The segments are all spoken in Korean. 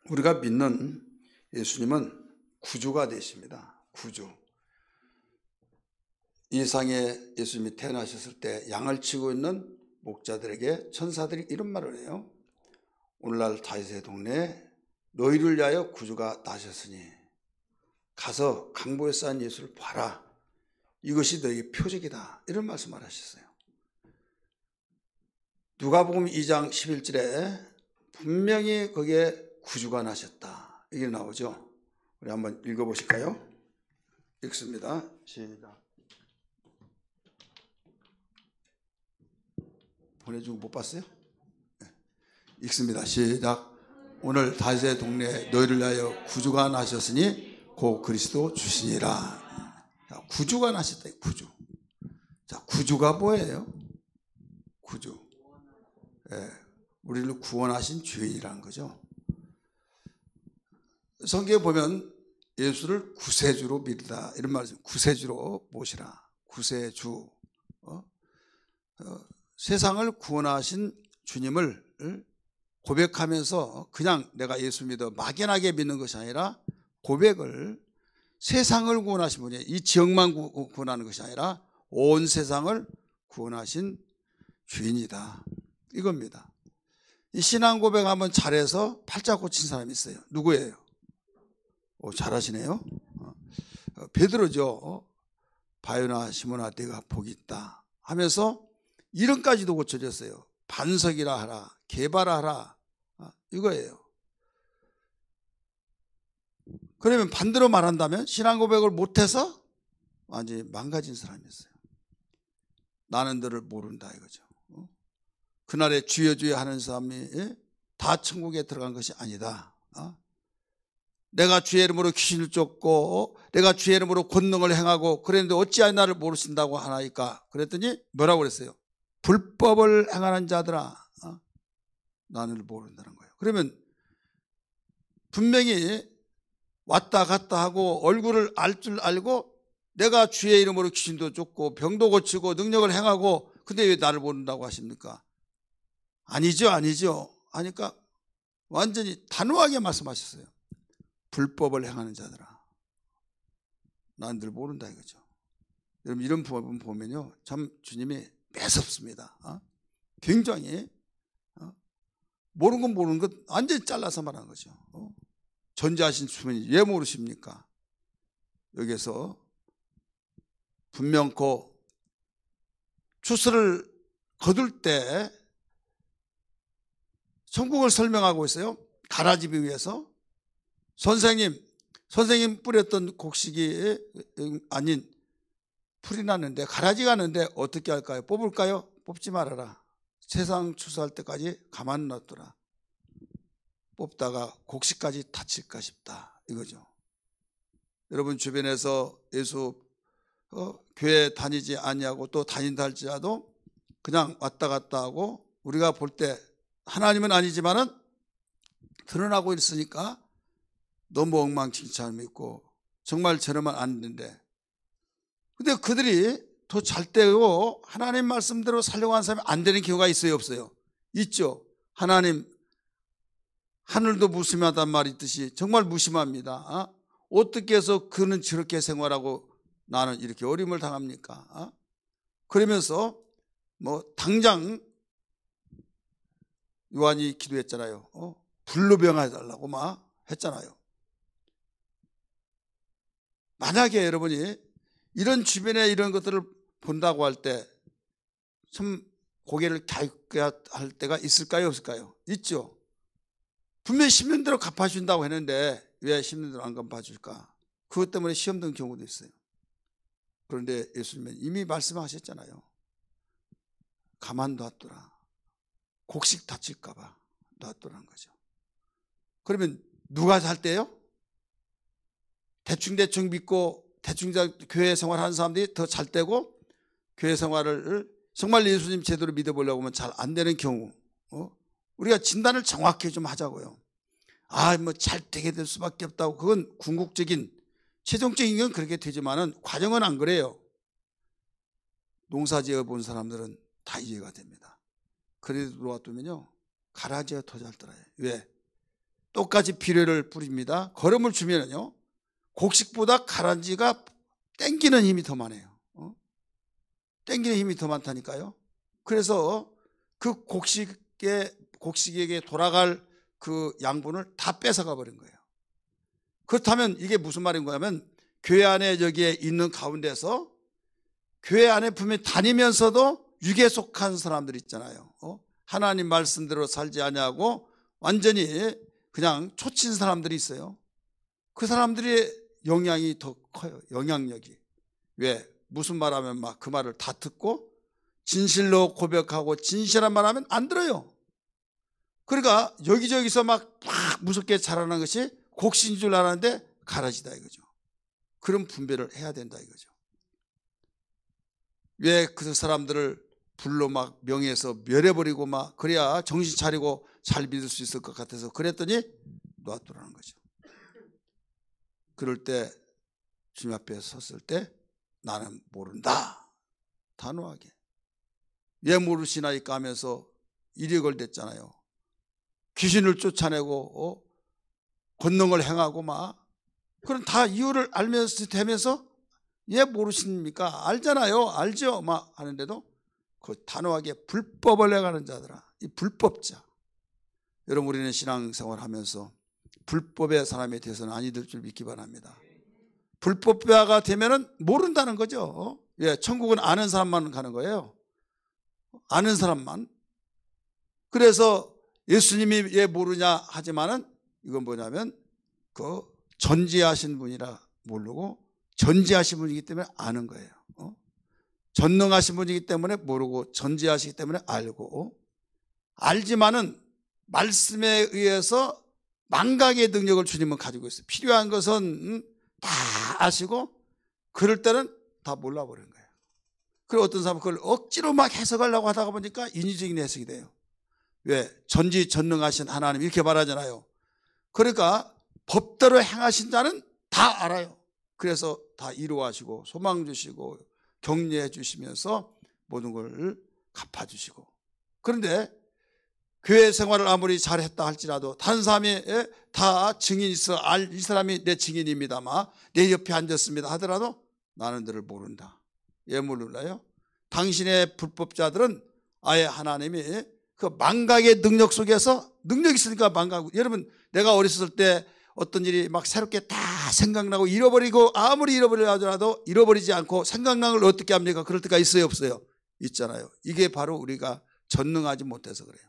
우리가 믿는 예수님은 구주가 되십니다. 구주. 이 세상에 예수님이 태어나셨을 때 양을 치고 있는 목자들에게 천사들이 이런 말을 해요. 오늘날 다윗의 동네에 너희를 위하여 구주가 나셨으니 가서 강보에 쌓인 예수를 봐라. 이것이 너희의 표적이다. 이런 말씀을 하셨어요. 누가복음 2장 11절에 분명히 거기에 구주가 나셨다. 이게 나오죠. 우리 한번 읽어보실까요? 읽습니다. 시작. 보내주고 못 봤어요? 네. 읽습니다. 시작. 오늘 다윗의 동네에 너희를 위하여 구주가 나셨으니 곧 그리스도 주시니라. 자, 구주가 나셨다. 구주. 자, 구주가 뭐예요? 구주. 네. 우리를 구원하신 주인이라는 거죠. 성경에 보면 예수를 구세주로 믿으라 이런 말이죠. 구세주로 모시라. 구세주. 세상을 구원하신 주님을 고백하면서 그냥 내가 예수 믿어 막연하게 믿는 것이 아니라 고백을 세상을 구원하신 분이 이 지역만 구원하는 것이 아니라 온 세상을 구원하신 주인이다. 이겁니다. 이 신앙 고백 한번 잘해서 팔자 고친 사람이 있어요. 누구예요? 잘하시네요. 베드로죠. 바요나 시몬아 네가 복이 있다 하면서 이름까지도 고쳐졌어요. 반석이라 하라, 개바라 하라, 이거예요. 그러면 반대로 말한다면 신앙 고백을 못해서 완전히 망가진 사람이었어요. 나는 너를 모른다 이거죠. 그날에 주여 주여 하는 사람이 다 천국에 들어간 것이 아니다. 내가 주의 이름으로 귀신을 쫓고 내가 주의 이름으로 권능을 행하고 그랬는데 어찌하여 나를 모르신다고 하나이까. 그랬더니 뭐라고 그랬어요? 불법을 행하는 자들아 나를 모른다는 거예요. 그러면 분명히 왔다 갔다 하고 얼굴을 알 줄 알고 내가 주의 이름으로 귀신도 쫓고 병도 고치고 능력을 행하고 근데 왜 나를 모른다고 하십니까? 아니죠 하니까 완전히 단호하게 말씀하셨어요. 불법을 행하는 자들아 난 늘 모른다 이거죠. 여러분 이런 부분 보면요 참 주님이 매섭습니다. 굉장히 모르는 건 모르는 것 완전히 잘라서 말하는 거죠. 전지하신 주님이 왜 모르십니까? 여기서 분명코 추수를 거둘 때 천국을 설명하고 있어요. 가라지비 위에서 선생님 뿌렸던 곡식이 아닌 풀이 났는데 가라지가 났는데 어떻게 할까요? 뽑을까요? 뽑지 말아라. 세상 추수할 때까지 가만 놔둬라. 뽑다가 곡식까지 다칠까 싶다 이거죠. 여러분 주변에서 예수 교회 다니지 아니하고 또 다닌다 할지라도 그냥 왔다 갔다 하고 우리가 볼 때 하나님은 아니지만은 드러나고 있으니까 너무 엉망진창을 믿고 정말 저러면 안 되는데 근데 그들이 더 잘 되고 하나님 말씀대로 살려고 하는 사람이 안 되는 경우가 있어요 없어요? 있죠. 하나님 하늘도 무심하단 말이 있듯이 정말 무심합니다. 어떻게 해서 그는 저렇게 생활하고 나는 이렇게 어려움을 당합니까? 그러면서 뭐 당장 요한이 기도했잖아요. 불로 병해달라고 막 했잖아요. 만약에 여러분이 이런 주변에 이런 것들을 본다고 할 때 참 고개를 갸웃할 때가 있을까요 없을까요? 있죠. 분명히 10년 대로 갚아준다고 했는데 왜 10년 대로 안 갚아줄까? 그것 때문에 시험 든 경우도 있어요. 그런데 예수님은 이미 말씀하셨잖아요. 가만 놔둬라. 곡식 다칠까 봐 놔두라는 거죠. 그러면 누가 잘 때요? 대충 믿고 대충 교회 생활하는 사람들이 더 잘 되고 교회 생활을 정말 예수님 제대로 믿어보려고 하면 잘 안 되는 경우 우리가 진단을 정확히 좀 하자고요. 뭐 잘 되게 될 수밖에 없다고 그건 궁극적인 최종적인 건 그렇게 되지만은 과정은 안 그래요. 농사 지어 본 사람들은 다 이해가 됩니다. 그래도 들어왔더면요 가라지가 더 잘 들어요. 왜? 똑같이 비료를 뿌립니다. 거름을 주면은요, 곡식보다 가라지가 땡기는 힘이 더 많아요. 땡기는 힘이 더 많다니까요. 그래서 그 곡식에게 돌아갈 그 양분을 다 뺏어가 버린 거예요. 그렇다면 이게 무슨 말인 거냐면, 교회 안에 여기에 있는 가운데서 교회 안에 분명히 다니면서도 육에 속한 사람들 있잖아요. 하나님 말씀대로 살지 아니하고 완전히 그냥 초친 사람들이 있어요. 그 사람들의 영향이 더 커요. 영향력이. 왜? 무슨 말하면 막 그 말을 다 듣고 진실로 고백하고 진실한 말하면 안 들어요. 그러니까 여기저기서 막 무섭게 자라는 것이 곡식인 줄 알았는데 가라지다 이거죠. 그런 분별을 해야 된다 이거죠. 왜 그 사람들을 불로 막 명예에서 멸해버리고 막 그래야 정신 차리고 잘 믿을 수 있을 것 같아서 그랬더니 놔두라는 거죠. 그럴 때 주님 앞에 섰을 때 나는 모른다 단호하게. 왜 모르시나이까 하면서 일이 걸댔잖아요. 귀신을 쫓아내고 권능을 행하고 막 그런 다 이유를 알면서 되면서 왜 모르십니까? 알잖아요. 알죠. 막 하는데도 그 단호하게 불법을 행하는 자들아, 이 불법자. 여러분 우리는 신앙생활 하면서 불법의 사람에 대해서는 아니 될 줄 믿기 바랍니다. 불법자가 되면은 모른다는 거죠. 예, 천국은 아는 사람만 가는 거예요. 아는 사람만. 그래서 예수님이 왜 모르냐 하지만은 이건 뭐냐면 그 전지하신 분이라 모르고 전지하신 분이기 때문에 아는 거예요. 전능하신 분이기 때문에 모르고 전지하시기 때문에 알고, 알지만은 말씀에 의해서 망각의 능력을 주님은 가지고 있어요. 필요한 것은 다 아시고 그럴 때는 다 몰라버리는 거예요. 그리고 어떤 사람은 그걸 억지로 막 해석하려고 하다가 보니까 인위적인 해석이 돼요. 왜? 전지전능하신 하나님 이렇게 말하잖아요. 그러니까 법대로 행하신 자는 다 알아요. 그래서 다 이루어하시고 소망 주시고 격려해 주시면서 모든 걸 갚아주시고. 그런데 교회 생활을 아무리 잘했다 할지라도 다른 사람이 다 증인이 있어, 이 사람이 내 증인입니다만 내 옆에 앉았습니다 하더라도 나는 너를 모른다. 왜 모르나요? 당신의 불법자들은 아예 하나님이 그 망각의 능력 속에서, 능력이 있으니까 망각. 여러분 내가 어렸을 때 어떤 일이 막 새롭게 다 생각나고 잃어버리고 아무리 잃어버리려 하더라도 잃어버리지 않고 생각나는 걸 어떻게 합니까? 그럴 때가 있어요 없어요? 있잖아요. 이게 바로 우리가 전능하지 못해서 그래요.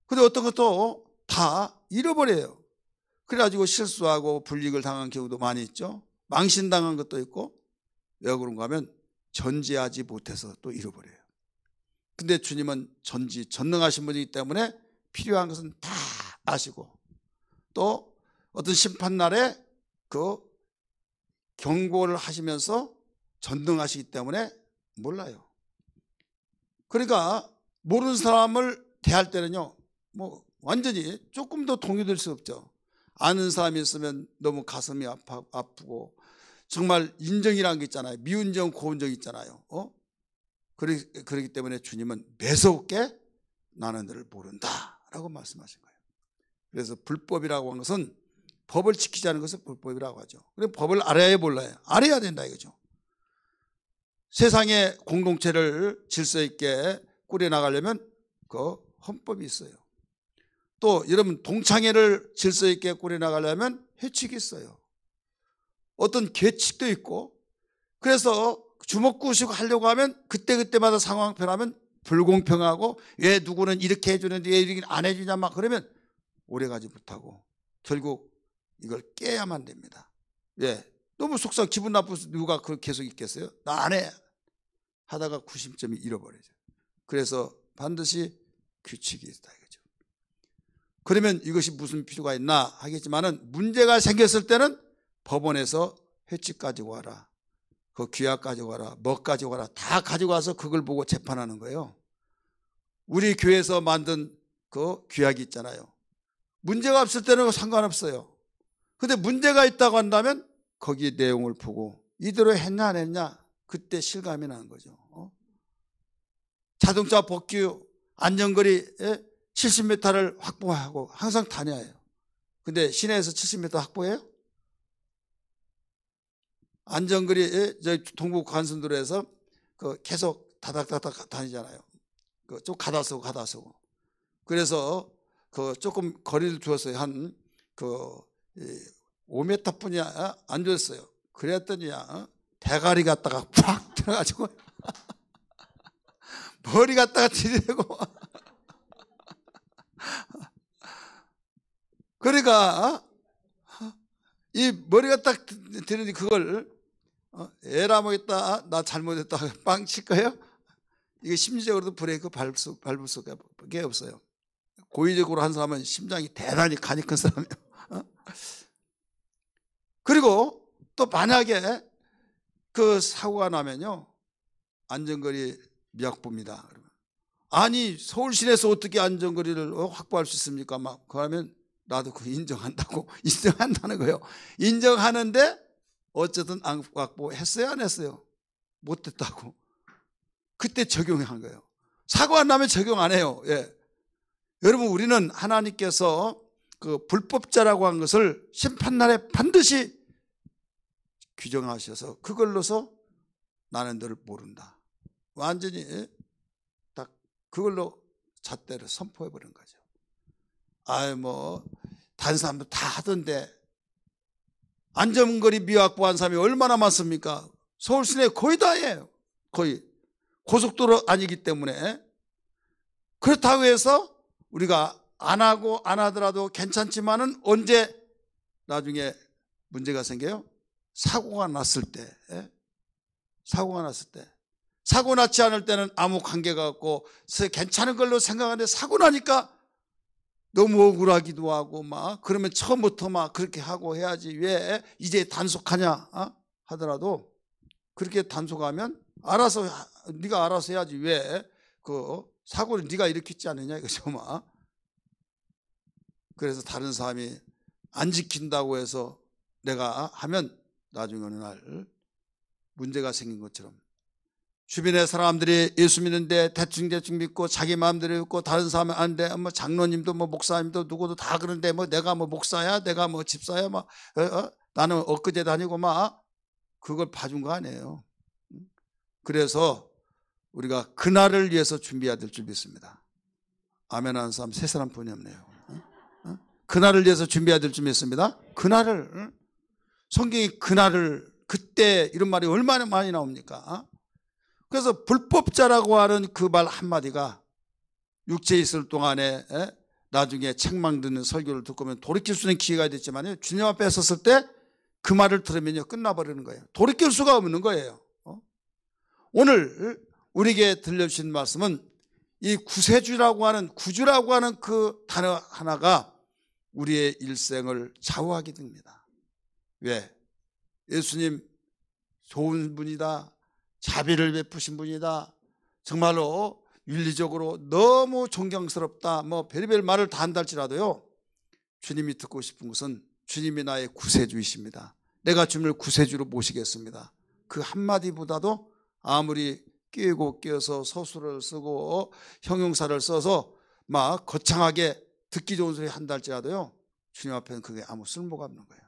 근데 어떤 것도 다 잃어버려요. 그래가지고 실수하고 불이익을 당한 경우도 많이 있죠. 망신당한 것도 있고. 왜 그런가 하면 전지하지 못해서 또 잃어버려요. 근데 주님은 전능하신 분이기 때문에 필요한 것은 다 아시고, 또 어떤 심판날에 그 경고를 하시면서 전능하시기 때문에 몰라요. 그러니까 모르는 사람을 대할 때는요, 뭐 완전히 조금 더 동요될 수 없죠. 아는 사람이 있으면 너무 가슴이 아프고 정말 인정이라는 게 있잖아요. 미운정 고운정 있잖아요. 그렇기 때문에 주님은 매섭게 나는 너를 모른다 라고 말씀하신 거예요. 그래서 불법이라고 하는 것은, 법을 지키지 않은 것을 불법이라고 하죠. 그래서 법을 알아야 몰라요. 알아야 된다 이거죠. 세상의 공동체를 질서 있게 꾸려나가려면 그 헌법이 있어요. 또 여러분 동창회를 질서 있게 꾸려나가려면 회칙이 있어요. 어떤 계칙도 있고, 그래서 주먹구시고 하려고 하면 그때그때마다 상황 변하면 불공평하고, 왜 누구는 이렇게 해주는데 왜 이렇게 안 해주냐 막 그러면 오래가지 못하고 결국 이걸 깨야만 됩니다. 왜? 너무 속상 기분 나빠서 누가 그걸 계속 있겠어요? 나 안 해 하다가 구심점이 잃어버려요. 그래서 반드시 규칙이 있다 이거죠. 그러면 이것이 무슨 필요가 있나 하겠지만은, 문제가 생겼을 때는 법원에서 회칙 가지고 와라, 그 규약 가지고 와라, 뭐 가지고 와라, 다 가지고 와서 그걸 보고 재판하는 거예요. 우리 교회에서 만든 그 규약이 있잖아요. 문제가 없을 때는 상관없어요. 근데 문제가 있다고 한다면 거기 내용을 보고 이대로 했냐 안 했냐, 그때 실감이 나는 거죠. 자동차 법규 안전거리 70m를 확보하고 항상 다녀야 해요. 근데 시내에서 70m 확보해요? 안전거리, 저희 동부 관순도로에서 그 계속 다닥다닥 다니잖아요. 그 좀 가다 쓰고. 그래서 그 조금 거리를 두었어요. 한 그 5m 뿐이 안 줬어요. 그랬더니 대가리 갖다가 팍 들어가지고 머리 갖다가 들이대고 그러니까 이 머리가 딱 들으니 그걸 에라 뭐겠다, 나 잘못했다 빵 칠 거예요? 이게 심리적으로도 브레이크 밟을 수가 없어요. 고의적으로 한 사람은 심장이 대단히 간이 큰 사람이에요. 그리고 또 만약에 그 사고가 나면요, 안전거리 미확보입니다. 아니 서울 시내에서 어떻게 안전거리를 확보할 수 있습니까? 막 그러면 나도 그거 인정한다고 인정한다는 거예요. 인정하는데 어쨌든 안 확보했어요, 안 했어요? 못했다고. 그때 적용한 거예요. 사고 안 나면 적용 안 해요. 예. 여러분, 우리는 하나님께서 그 불법자라고 한 것을 심판날에 반드시 규정하셔서 그걸로서 나는 너를 모른다, 완전히 딱 그걸로 잣대를 선포해버린 거죠. 뭐 다른 사람도 다 하던데 안전거리 미확보한 사람이 얼마나 많습니까? 서울 시내 거의 다예요. 거의 고속도로 아니기 때문에. 그렇다고 해서 우리가 안 하고 안 하더라도 괜찮지만은 언제 나중에 문제가 생겨요? 사고가 났을 때. 사고가 났을 때. 사고 났지 않을 때는 아무 관계가 없고 괜찮은 걸로 생각하는데 사고 나니까 너무 억울하기도 하고 막 그러면 처음부터 막 그렇게 하고 해야지 왜 이제 단속하냐 하더라도 그렇게 단속하면 알아서 네가 알아서 해야지 왜 그 사고를 네가 일으켰지 않느냐 이거죠. 막 그래서 다른 사람이 안 지킨다고 해서 내가 하면 나중에 어느 날 문제가 생긴 것처럼 주변의 사람들이 예수 믿는데 대충 믿고 자기 마음대로 믿고 다른 사람은 안 돼. 뭐 장로님도 뭐 목사님도 누구도 다 그런데 뭐 내가 뭐 목사야, 내가 뭐 집사야, 막 나는 엊그제 다니고 막 그걸 봐준 거 아니에요. 그래서 우리가 그날을 위해서 준비해야 될 줄 믿습니다. 아멘 하는 사람 세 사람뿐이 없네요. 그날을 위해서 준비해야 될 줄 믿습니다. 그날을, 성경이 그날을, 그때 이런 말이 얼마나 많이 나옵니까? 그래서 불법자라고 하는 그 말 한마디가 육체에 있을 동안에 나중에 책망 듣는 설교를 듣고 보면 돌이킬 수 있는 기회가 됐지만 주님 앞에 섰을 때 그 말을 들으면요 끝나버리는 거예요. 돌이킬 수가 없는 거예요. 오늘 우리에게 들려주신 말씀은 이 구세주라고 하는 그 단어 하나가 우리의 일생을 좌우하게 됩니다. 왜? 예수님 좋은 분이다, 자비를 베푸신 분이다, 정말로 윤리적으로 너무 존경스럽다, 뭐 별의별 말을 다 한다 할지라도요, 주님이 듣고 싶은 것은 주님이 나의 구세주이십니다, 내가 주님을 구세주로 모시겠습니다, 그 한마디보다도 아무리 끼어서 서술을 쓰고 형용사를 써서 막 거창하게 듣기 좋은 소리 한다 할지라도요, 주님 앞에는 그게 아무 쓸모가 없는 거예요.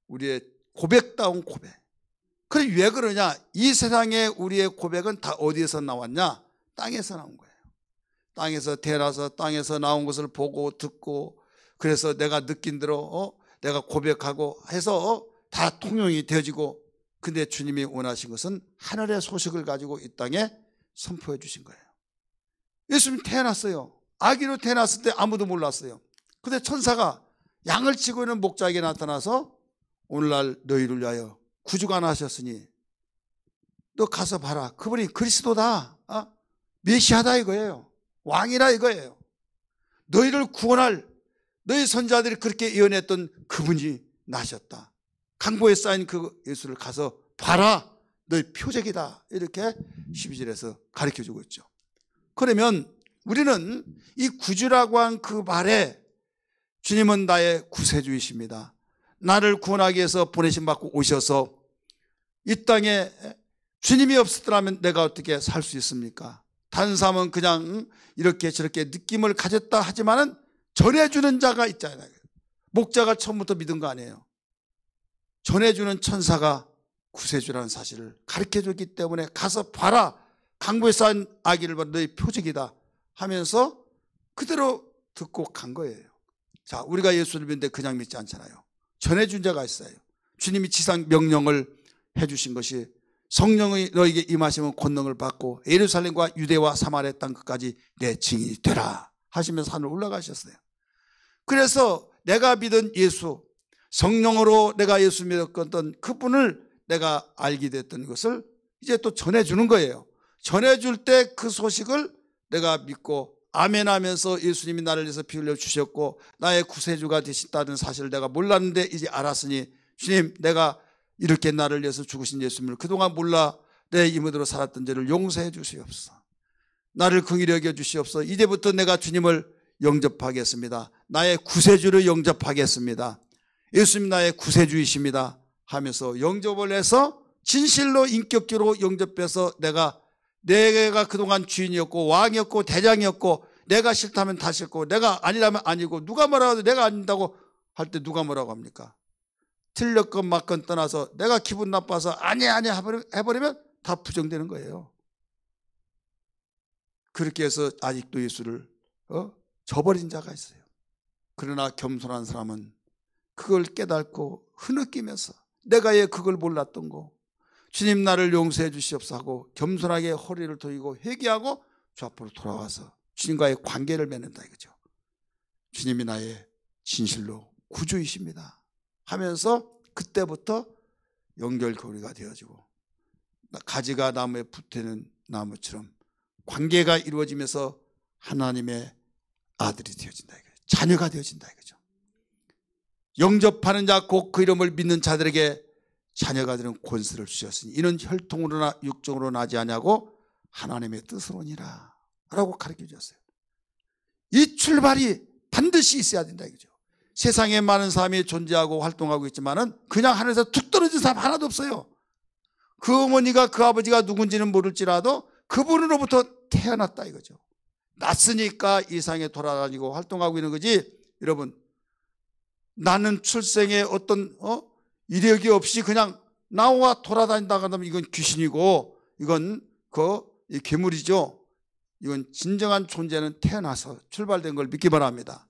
우리의 고백다운 고백. 그래 왜 그러냐? 이 세상에 우리의 고백은 다 어디에서 나왔냐? 땅에서 나온 거예요. 땅에서 태어나서 땅에서 나온 것을 보고 듣고, 그래서 내가 느낀 대로 내가 고백하고 해서 다 통용이 되어지고, 근데 주님이 원하신 것은 하늘의 소식을 가지고 이 땅에 선포해 주신 거예요. 예수님 태어났어요. 아기로 태어났을 때 아무도 몰랐어요. 근데 천사가 양을 치고 있는 목자에게 나타나서 오늘날 너희를 위하여 구주가 나셨으니 너 가서 봐라, 그분이 그리스도다, 메시아다 이거예요. 왕이라 이거예요. 너희를 구원할, 너희 선자들이 그렇게 예언했던 그분이 나셨다. 강보에 쌓인 그 예수를 가서 봐라, 너희 표적이다, 이렇게 12절에서 가르쳐주고 있죠. 그러면 우리는 이 구주라고 한 그 말에 주님은 나의 구세주이십니다, 나를 구원하기 위해서 보내심 받고 오셔서 이 땅에 주님이 없었더라면 내가 어떻게 살 수 있습니까? 다른 사람은 그냥 이렇게 저렇게 느낌을 가졌다 하지만은 전해주는 자가 있잖아요. 목자가 처음부터 믿은 거 아니에요. 전해주는 천사가 구세주라는 사실을 가르쳐줬기 때문에 가서 봐라. 강보에 쌓인 아기를 봐. 너희 표적이다 하면서 그대로 듣고 간 거예요. 자, 우리가 예수를 믿는데 그냥 믿지 않잖아요. 전해준 자가 있어요. 주님이 지상 명령을 해주신 것이 성령이 너에게 임하시면 권능을 받고 예루살렘과 유대와 사마리아 땅 끝까지 내 증인이 되라 하시면서 산을 올라가셨어요. 그래서 내가 믿은 예수, 성령으로 내가 예수 믿었던 그분을 내가 알게 됐던 것을 이제 또 전해주는 거예요. 전해줄 때 그 소식을 내가 믿고 아멘 하면서 예수님이 나를 위해서 피 흘려 주셨고 나의 구세주가 되신다는 사실을 내가 몰랐는데 이제 알았으니 주님, 내가 이렇게 나를 위해서 죽으신 예수님을 그동안 몰라 내 이모대로 살았던 죄를 용서해 주시옵소서. 나를 긍휼히 여겨 주시옵소서. 이제부터 내가 주님을 영접하겠습니다. 나의 구세주를 영접하겠습니다. 예수님 나의 구세주이십니다 하면서 영접을 해서 진실로 인격적으로 영접해서 내가 그동안 주인이었고 왕이었고 대장이었고 내가 싫다면 다 싫고 내가 아니라면 아니고 누가 뭐라고 해도 내가 아닌다고 할 때 누가 뭐라고 합니까? 틀렸건 맞건 떠나서 내가 기분 나빠서 아니야 해버리면 다 부정되는 거예요. 그렇게 해서 아직도 예수를 저버린 자가 있어요. 그러나 겸손한 사람은 그걸 깨닫고 흐느끼면서 내가 왜 그걸 몰랐던 거 주님 나를 용서해 주시옵소서 하고 겸손하게 허리를 돌리고 회개하고 주 앞으로 돌아와서 주님과의 관계를 맺는다 이거죠. 주님이 나의 진실로 구주이십니다 하면서 그때부터 연결고리가 되어지고 가지가 나무에 붙는 나무처럼 관계가 이루어지면서 하나님의 아들이 되어진다 이거죠. 자녀가 되어진다 이거죠. 영접하는 자 곧 그 이름을 믿는 자들에게 자녀가 되는 권세를 주셨으니 이는 혈통으로나 육정으로 나지 아니하고 하나님의 뜻으로니라 라고 가르쳐 주셨어요. 이 출발이 반드시 있어야 된다 이거죠. 세상에 많은 사람이 존재하고 활동하고 있지만은 그냥 하늘에서 툭 떨어진 사람 하나도 없어요. 그 어머니가 그 아버지가 누군지는 모를지라도 그분으로부터 태어났다 이거죠. 났으니까 이 세상에 돌아다니고 활동하고 있는 거지. 여러분, 나는 출생에 어떤 이력이 없이 그냥 나와 돌아다닌다 그러면 이건 귀신이고 이건 이 괴물이죠. 이건 진정한 존재는 태어나서 출발된 걸 믿기 바랍니다.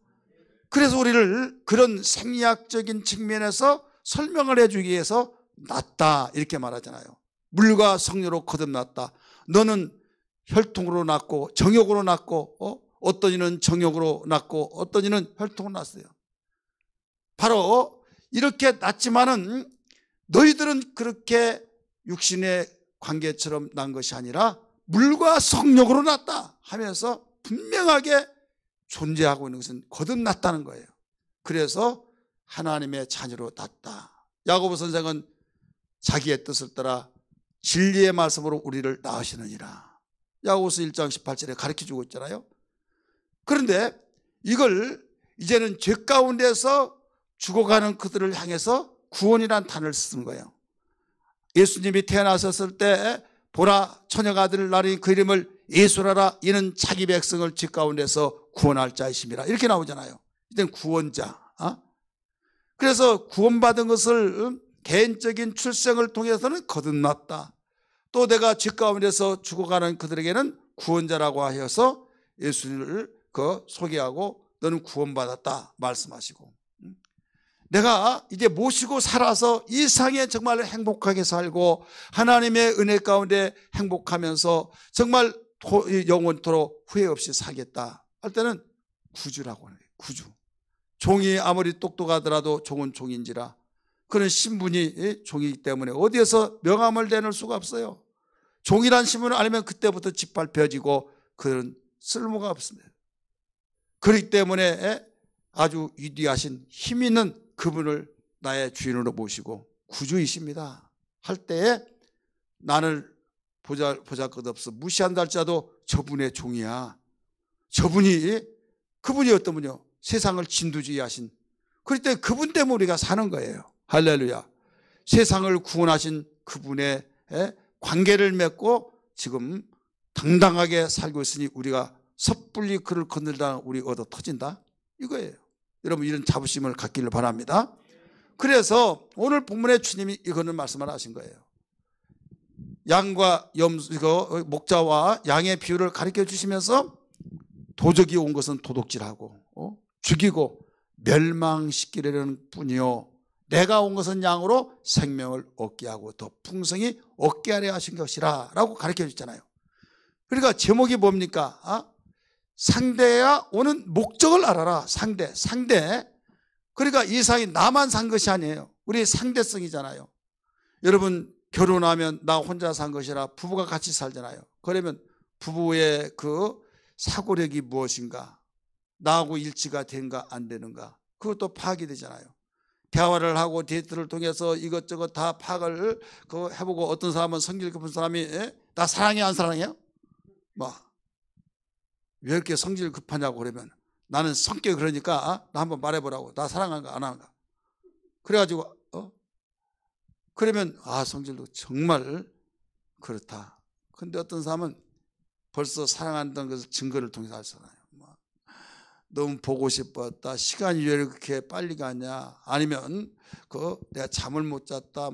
그래서 우리를 그런 생리학적인 측면에서 설명을 해주기 위해서 낳았다 이렇게 말하잖아요. 물과 성녀로 거듭났다. 너는 혈통으로 낳고 정욕으로 낳고 어떤 이는 정욕으로 낳고 어떤 이는 혈통으로 낳았어요. 바로 이렇게 낳지만은 너희들은 그렇게 육신의 관계처럼 난 것이 아니라 물과 성령으로 낳았다 하면서 분명하게 존재하고 있는 것은 거듭났다는 거예요. 그래서 하나님의 자녀로 낳았다. 야고보 선생은 자기의 뜻을 따라 진리의 말씀으로 우리를 낳으시느니라. 야고보서 1장 18절에 가르쳐주고 있잖아요. 그런데 이걸 이제는 죄 가운데서 죽어가는 그들을 향해서 구원이란 단어를 쓰는 거예요. 예수님이 태어나셨을 때 보라 처녀가 아들을 낳으니 그 이름을 예수라라. 이는 자기 백성을 죄 가운데서 구원할 자이심이라. 이렇게 나오잖아요. 이젠 구원자. 그래서 구원받은 것을 개인적인 출생을 통해서는 거듭났다. 또 내가 죄 가운데서 죽어가는 그들에게는 구원자라고 하여서 예수를 소개하고 너는 구원받았다 말씀하시고, 내가 이제 모시고 살아서 이 세상에 정말 행복하게 살고 하나님의 은혜 가운데 행복하면서 정말 영원토록 후회 없이 살겠다 할 때는 구주라고 하는 거예요. 구주. 종이 아무리 똑똑하더라도 종은 종인지라. 그런 신분이 종이기 때문에 어디에서 명함을 내놓을 수가 없어요. 종이란 신분을 알면 그때부터 짓밟혀지고 그런 쓸모가 없습니다. 그렇기 때문에 아주 위대하신 힘 있는 그분을 나의 주인으로 모시고 구주이십니다 할 때에 나를 보잘것없어 무시한다 할지라도 저분의 종이야. 그분이 어떤 분이요? 세상을 진두지휘하신, 그럴 때 그분 때문에 우리가 사는 거예요. 할렐루야. 세상을 구원하신 그분의 관계를 맺고 지금 당당하게 살고 있으니 우리가 섣불리 그를 건들다 우리 얻어 터진다 이거예요. 여러분 이런 자부심을 갖기를 바랍니다. 그래서 오늘 본문에 주님이 이거는 말씀을 하신 거예요. 양과 목자와 양의 비유를 가르쳐 주시면서 도적이 온 것은 도둑질하고 죽이고 멸망시키려는 뿐이요 내가 온 것은 양으로 생명을 얻게 하고 더 풍성히 얻게 하려 하신 것이라 라고 가르쳐 주잖아요. 그러니까 제목이 뭡니까? 상대가 오는 목적을 알아라. 상대. 그러니까 이 상이 나만 산 것이 아니에요. 우리 상대성이잖아요. 여러분 결혼하면 나 혼자 산 것이라 부부가 같이 살잖아요. 그러면 부부의 그 사고력이 무엇인가, 나하고 일치가 되는가 안 되는가, 그것도 파악이 되잖아요. 대화를 하고 데이트를 통해서 이것저것 다 파악을 해보고 어떤 사람은 성질 급한 사람이 나 사랑해 안 사랑해요? 왜 이렇게 성질 급하냐고 그러면 나는 성격이 그러니까 나 한번 말해보라고. 나 사랑한가 안 하는가. 그래가지고 그러면 성질도 정말 그렇다. 근데 어떤 사람은 벌써 사랑한다는 것을 증거를 통해서 알잖아요. 너무 보고 싶었다. 시간이 왜 이렇게 빨리 가냐. 아니면 내가 잠을 못 잤다.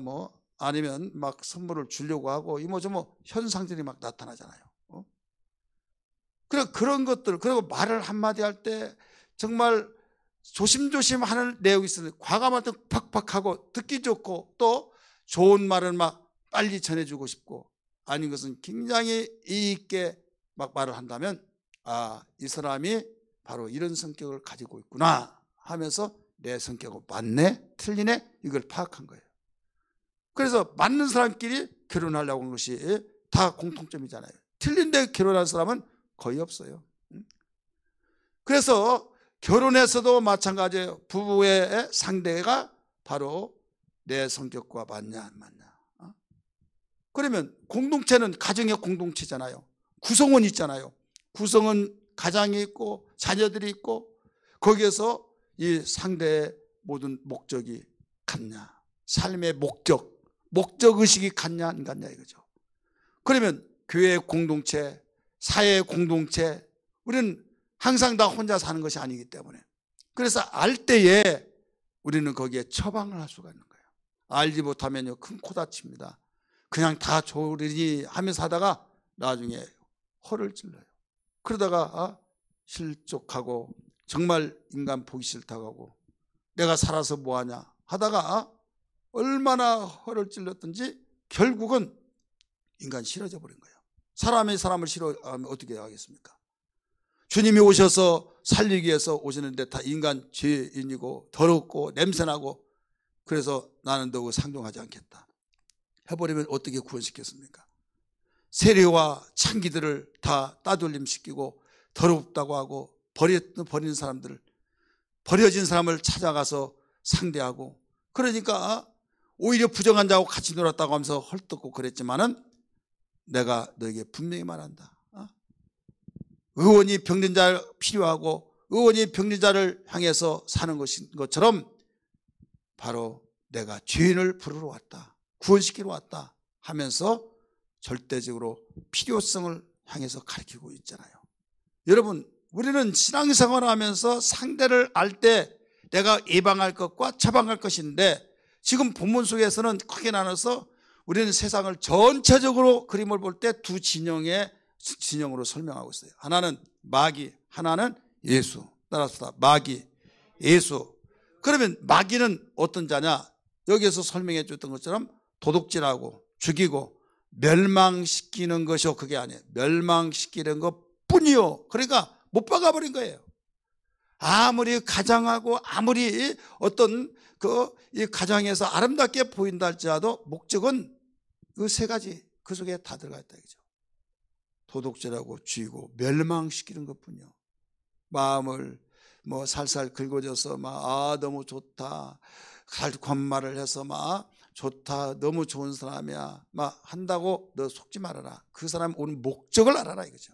아니면 막 선물을 주려고 하고 이모저모 현상들이 막 나타나잖아요. 그런 것들, 그리고 말을 한마디 할 때 정말 조심조심 하는 내용이 있어요. 과감할 때 팍팍하고 듣기 좋고 또 좋은 말은 막 빨리 전해주고 싶고, 아닌 것은 굉장히 이의 있게 막 말을 한다면 이 사람이 바로 이런 성격을 가지고 있구나 하면서 내 성격은 맞네 틀리네 이걸 파악한 거예요. 그래서 맞는 사람끼리 결혼하려고 하는 것이 다 공통점이잖아요. 틀린데 결혼한 사람은 거의 없어요. 그래서 결혼에서도 마찬가지예요. 부부의 상대가 바로 내 성격과 맞냐 안 맞냐. 그러면 공동체는 가정의 공동체잖아요. 구성원 있잖아요. 구성원 가장이 있고 자녀들이 있고 거기에서 이 상대의 모든 목적이 같냐, 삶의 목적의식이 같냐 안 같냐 이거죠. 그러면 교회 공동체, 사회 공동체, 우리는 항상 다 혼자 사는 것이 아니기 때문에, 그래서 알 때에 우리는 거기에 처방을 할 수가 있는 거예요. 알지 못하면요 큰 코 다칩니다. 그냥 다 좋으니 하면서 하다가 나중에 허를 찔러요. 그러다가 실족하고 정말 인간 보기 싫다고 하고 내가 살아서 뭐하냐 하다가 얼마나 허를 찔렀든지 결국은 인간 싫어져 버린 거예요. 사람이 사람을 싫어하면 어떻게 하겠습니까? 주님이 오셔서 살리기 위해서 오시는데 다 인간 죄인이고 더럽고 냄새나고, 그래서 나는 너고 상종하지 않겠다 해버리면 어떻게 구원시켰습니까? 세리와 창기들을 다 따돌림시키고 더럽다고 하고 버린 사람들을, 버려진 사람을 찾아가서 상대하고, 그러니까 오히려 부정한 자하고 같이 놀았다고 하면서 헐뜯고 그랬지만은 내가 너에게 분명히 말한다. 의원이 병든 자를 필요하고 의원이 병든 자를 향해서 사는 것처럼 바로 내가 죄인을 부르러 왔다, 구원시키러 왔다 하면서 절대적으로 필요성을 향해서 가르치고 있잖아요. 여러분, 우리는 신앙생활을 하면서 상대를 알 때 내가 예방할 것과 처방할 것인데, 지금 본문 속에서는 크게 나눠서 우리는 세상을 전체적으로 그림을 볼 때 두 진영으로 설명하고 있어요. 하나는 마귀, 하나는 예수. 따라서 마귀, 예수. 그러면 마귀는 어떤 자냐? 여기에서 설명해 줬던 것처럼 도둑질하고 죽이고 멸망시키는 것이요, 그게 아니에요. 멸망시키는 것뿐이요. 그러니까 못 박아버린 거예요. 아무리 가장하고 아무리 어떤 이 가장에서 아름답게 보인다 할지라도 목적은 그 세 가지 그 속에 다 들어가 있다 이거죠. 도둑질하고 죽이고 멸망시키는 것뿐이요. 마음을 살살 긁어줘서 너무 좋다, 관말을 해서 좋다, 너무 좋은 사람이야 한다고 너 속지 말아라. 그 사람 오는 목적을 알아라 이거죠.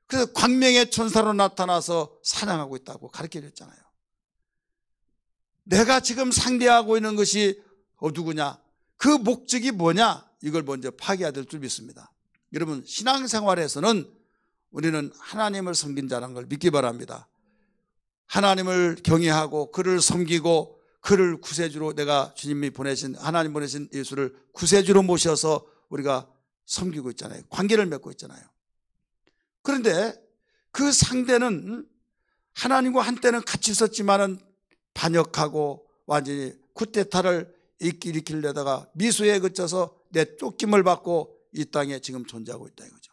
그래서 광명의 천사로 나타나서 사냥하고 있다고 가르쳐 줬잖아요. 내가 지금 상대하고 있는 것이 누구냐, 그 목적이 뭐냐, 이걸 먼저 파악해야 될 줄 믿습니다. 여러분, 신앙생활에서는 우리는 하나님을 섬긴 자라는 걸 믿기 바랍니다. 하나님을 경외하고 그를 섬기고 그를 구세주로, 내가 주님이 보내신, 하나님 보내신 예수를 구세주로 모셔서 우리가 섬기고 있잖아요. 관계를 맺고 있잖아요. 그런데 그 상대는 하나님과 한때는 같이 있었지만은 반역하고 완전히 쿠데타를 일으키려다가 미수에 그쳐서 내쫓김을 받고 이 땅에 지금 존재하고 있다 이거죠.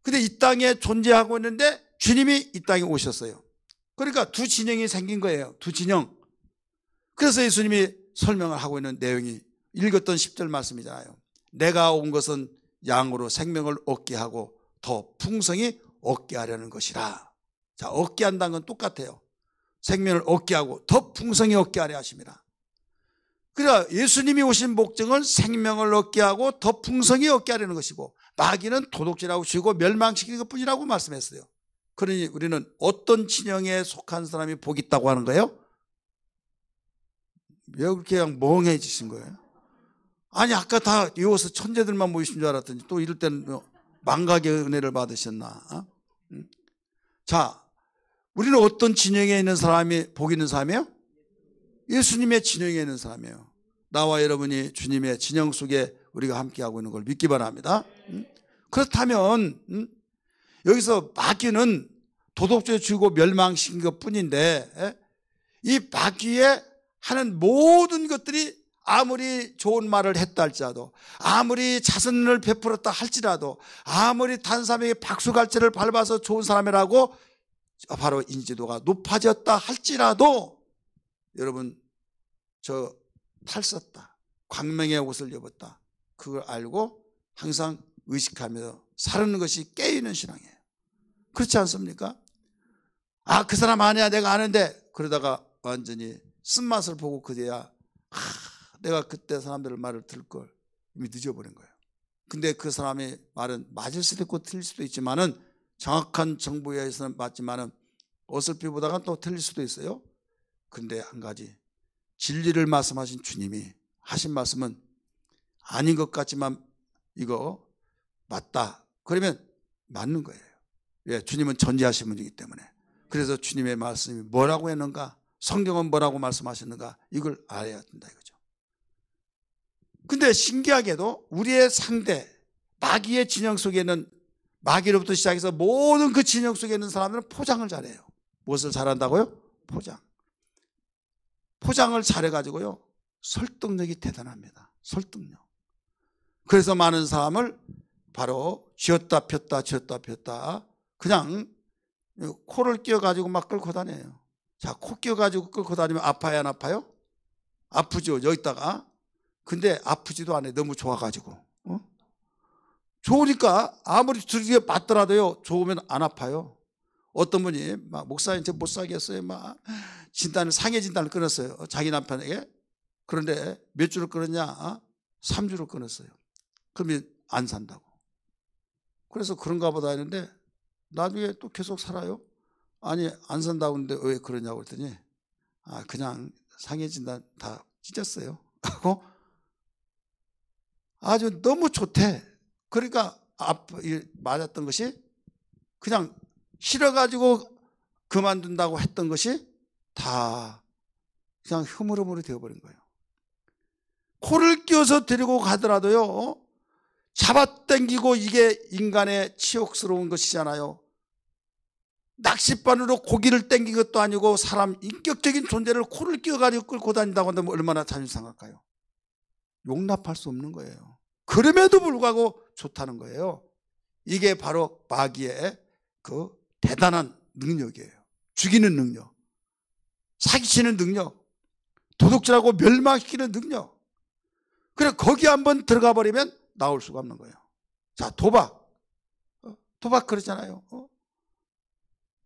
근데 이 땅에 존재하고 있는데 주님이 이 땅에 오셨어요. 그러니까 두 진영이 생긴 거예요. 두 진영. 그래서 예수님이 설명을 하고 있는 내용이 읽었던 10절 말씀이잖아요. 내가 온 것은 양으로 생명을 얻게 하고 더 풍성히 얻게 하려는 것이라. 자, 얻게 한다는 건 똑같아요. 생명을 얻게 하고 더 풍성히 얻게 하려 하십니다. 그러니까 예수님이 오신 목적은 생명을 얻게 하고 더 풍성히 얻게 하려는 것이고, 마귀는 도둑질하고 죽이고 멸망시키는 것뿐이라고 말씀했어요. 그러니 우리는 어떤 진영에 속한 사람이 복이 있다고 하는 거예요? 왜 그렇게 그냥 멍해지신 거예요? 아니, 아까 다 이어서 천재들만 모이신 줄 알았더니 또 이럴 때는 망각의 은혜를 받으셨나? 자, 우리는 어떤 진영에 있는 사람이 복 있는 사람이에요? 예수님의 진영에 있는 사람이에요. 나와 여러분이 주님의 진영 속에 우리가 함께하고 있는 걸 믿기 바랍니다. 그렇다면 여기서 마귀는 도덕죄 주고 멸망시킨 것뿐인데, 이 마귀의 하는 모든 것들이 아무리 좋은 말을 했다 할지라도, 아무리 자선을 베풀었다 할지라도, 아무리 다른 사람에게 박수갈채를 밟아서 좋은 사람이라고 바로 인지도가 높아졌다 할지라도, 여러분, 저 탈썼다, 광명의 옷을 입었다, 그걸 알고 항상 의식하면서 사는 것이 깨어있는 신앙이에요. 그렇지 않습니까? 아, 그 사람 아니야, 내가 아는데, 그러다가 완전히 쓴맛을 보고 그제야 내가 그때 사람들의 말을 들을 걸 이미 늦어버린 거예요. 근데 그 사람의 말은 맞을 수도 있고 틀릴 수도 있지만은, 정확한 정보에 의해서는 맞지만은 어설피 보다가 또 틀릴 수도 있어요. 근데 한 가지, 진리를 말씀하신 주님이 하신 말씀은 아닌 것 같지만 이거 맞다, 그러면 맞는 거예요. 왜? 주님은 전지하신 분이기 때문에. 그래서 주님의 말씀이 뭐라고 했는가, 성경은 뭐라고 말씀하셨는가, 이걸 알아야 된다 이거죠. 근데 신기하게도 우리의 상대, 마귀의 진영 속에 있는, 마귀로부터 시작해서 모든 그 진영 속에 있는 사람들은 포장을 잘해요. 무엇을 잘한다고요? 포장을 잘해가지고요, 설득력이 대단합니다. 설득력. 그래서 많은 사람을 바로 쥐었다 폈다 그냥 코를 끼워가지고 막 끌고 다녀요. 자, 코 끼워가지고 끌고 다니면 아파요, 안 아파요? 아프죠, 여기다가. 근데 아프지도 않아요. 너무 좋아가지고. 좋으니까 아무리 두들겨 맞더라도요, 좋으면 안 아파요. 어떤 분이 막, 목사님 저 못 살겠어요, 막 상해 진단을 끊었어요, 자기 남편에게. 그런데 몇 주를 끊었냐? 3주를 끊었어요. 그러면 안 산다고. 그래서 그런가 보다 했는데 나중에 또 계속 살아요. 아니, 안 산다고 했는데 왜 그러냐고 했더니, 아, 그냥 상해 진단 다 찢었어요 하고, 아주 너무 좋대. 그러니까 맞았던 것이 그냥 싫어가지고 그만둔다고 했던 것이 다 그냥 흐물흐물이 되어버린 거예요. 코를 끼워서 데리고 가더라도요, 잡아당기고, 이게 인간의 치욕스러운 것이잖아요. 낚싯바늘로 고기를 당긴 것도 아니고 사람 인격적인 존재를 코를 끼워가지고 끌고 다닌다고 한다면 얼마나 자존심 상할까요? 용납할 수 없는 거예요. 그럼에도 불구하고 좋다는 거예요. 이게 바로 마귀의 그 대단한 능력이에요. 죽이는 능력, 사기치는 능력, 도둑질하고 멸망시키는 능력. 그래, 거기 한번 들어가 버리면 나올 수가 없는 거예요. 자, 도박 그러잖아요.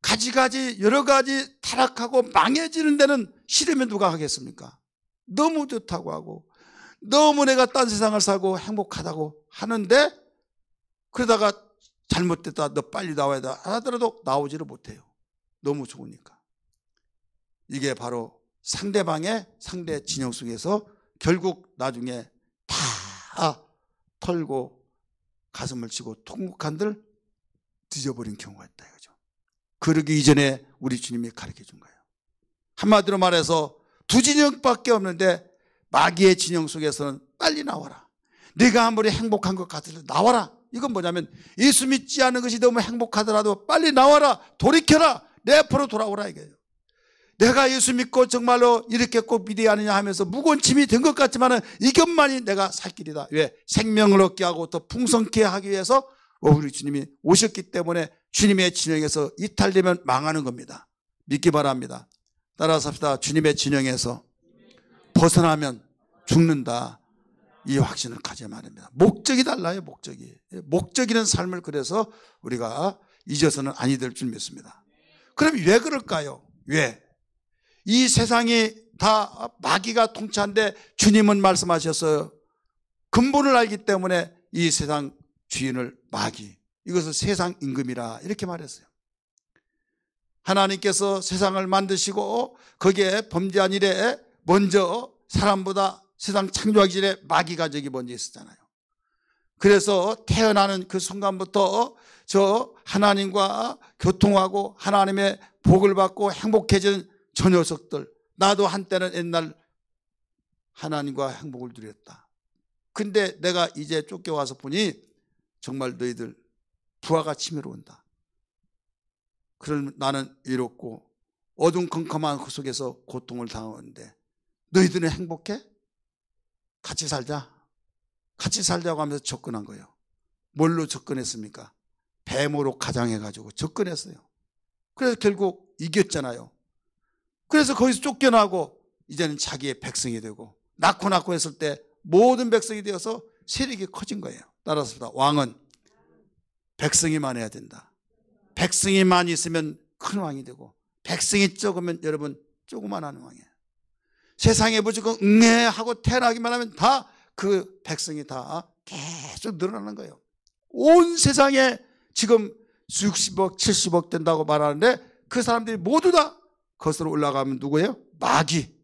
가지가지 여러 가지 타락하고 망해지는 데는 싫으면 누가 하겠습니까? 너무 좋다고 하고, 너무 내가 딴 세상을 살고 행복하다고 하는데, 그러다가 잘못됐다, 너 빨리 나와야 돼 하더라도 나오지를 못해요. 너무 좋으니까. 이게 바로 상대방의 상대 진영 속에서 결국 나중에 다 털고 가슴을 치고 통곡한들 뒤져버린 경우가 있다 이거죠. 그러기 이전에 우리 주님이 가르쳐 준 거예요. 한마디로 말해서 두 진영밖에 없는데 마귀의 진영 속에서는 빨리 나와라. 네가 아무리 행복한 것 같아도 나와라. 이건 뭐냐면 예수 믿지 않은 것이 너무 행복하더라도 빨리 나와라. 돌이켜라. 내 앞으로 돌아오라 이거예요. 내가 예수 믿고 정말로 이렇게 꼭 믿어야 하느냐 하면서 무거운 짐이 된 것 같지만 이것만이 내가 살 길이다. 왜? 생명을 얻게 하고 더 풍성케 하기 위해서 우리 주님이 오셨기 때문에 주님의 진영에서 이탈되면 망하는 겁니다. 믿기 바랍니다. 따라서 합시다. 주님의 진영에서 벗어나면 죽는다. 이 확신을 가져야 말입니다. 목적이 달라요. 목적이 있는 삶을 그래서 우리가 잊어서는 아니 될 줄 믿습니다. 그럼 왜 그럴까요? 왜? 이 세상이 다 마귀가 통치한데 주님은 말씀하셨어요. 근본을 알기 때문에 이 세상 주인을 마귀, 이것을 세상 임금이라 이렇게 말했어요. 하나님께서 세상을 만드시고 거기에 범죄한 일에 먼저 사람보다 세상 창조하기 전에 마귀가 저기 먼저 있었잖아요. 그래서 태어나는 그 순간부터 저 하나님과 교통하고 하나님의 복을 받고 행복해지는 저 녀석들, 나도 한때는 옛날 하나님과 행복을 누렸다. 근데 내가 이제 쫓겨와서 보니 정말 너희들 부하가 치밀어 온다. 그럼 나는 이롭고 어둠컴컴한 그 속에서 고통을 당하는데 너희들은 행복해? 같이 살자고 하면서 접근한 거예요. 뭘로 접근했습니까? 뱀으로 가장해가지고 접근했어요. 그래서 결국 이겼잖아요. 그래서 거기서 쫓겨나고 이제는 자기의 백성이 되고 낳고 했을 때 모든 백성이 되어서 세력이 커진 거예요. 따라서 왕은 백성이 많아야 된다. 백성이 많이 있으면 큰 왕이 되고 백성이 적으면 여러분 조그만한 왕이에요. 세상에 무조건 응애하고 태어나기만 하면 다 그 백성이 다 계속 늘어나는 거예요. 온 세상에 지금 60억 70억 된다고 말하는데 그 사람들이 모두 다 거슬러 올라가면 누구예요? 마귀.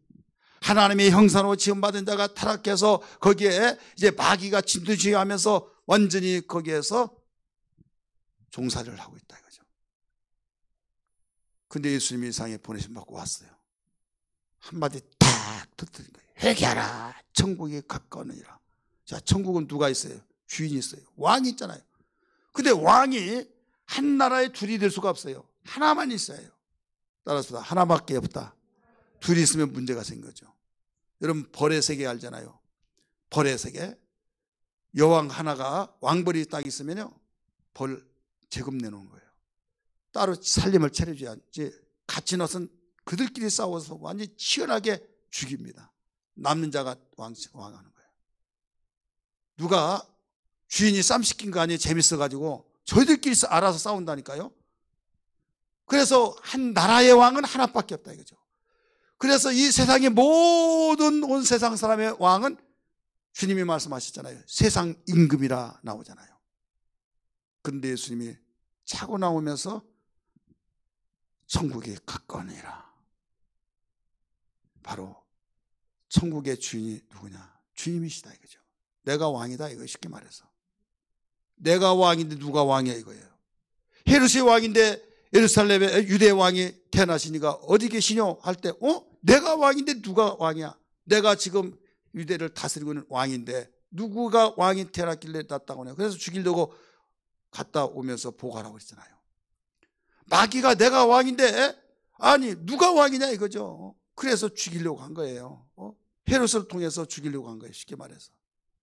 하나님의 형상으로 지음받은 자가 타락해서 거기에 이제 마귀가 진두지휘하면서 완전히 거기에서 종살이를 하고 있다 이거죠. 근데 예수님이 이 세상에 보내심 받고 왔어요. 한마디 탁 터뜨린 거예요. 회개하라. 천국이 가까우니라. 자, 천국은 누가 있어요? 주인이 있어요. 왕이 있잖아요. 근데 왕이 한 나라에 둘이 될 수가 없어요. 하나만 있어요. 따라서 하나밖에 없다. 둘이 있으면 문제가 생긴 거죠. 여러분 벌의 세계 알잖아요. 벌의 세계. 여왕 하나가 왕벌이 딱 있으면요 벌 제금 내놓은 거예요. 따로 살림을 차려줘야지 같이 넣어서 그들끼리 싸워서 완전히 치열하게 죽입니다. 남는 자가 왕하는 거예요. 누가 주인이 쌈 시킨 거 아니에요. 재밌어가지고 저희들끼리 알아서 싸운다니까요. 그래서 한 나라의 왕은 하나밖에 없다 이거죠. 그래서 이 세상의 모든 온 세상 사람의 왕은 주님이 말씀하셨잖아요. 세상 임금이라 나오잖아요. 그런데 예수님이 차고 나오면서 천국이 가까우니라. 바로 천국의 주인이 누구냐? 주님이시다 이거죠. 내가 왕이다 이거 쉽게 말해서. 내가 왕인데 누가 왕이야 이거예요. 헤롯이 왕인데 예루살렘에 유대 왕이 태어나시니까 어디 계시뇨? 할 때 내가 왕인데 누가 왕이야? 내가 지금 유대를 다스리고 있는 왕인데 누구가 왕이 태어났길래 났다고 하냐? 그래서 죽이려고 갔다 오면서 보고하라고 그랬잖아요. 마귀가 내가 왕인데 아니 누가 왕이냐 이거죠. 그래서 죽이려고 한 거예요. 헤롯을 통해서 죽이려고 한 거예요. 쉽게 말해서.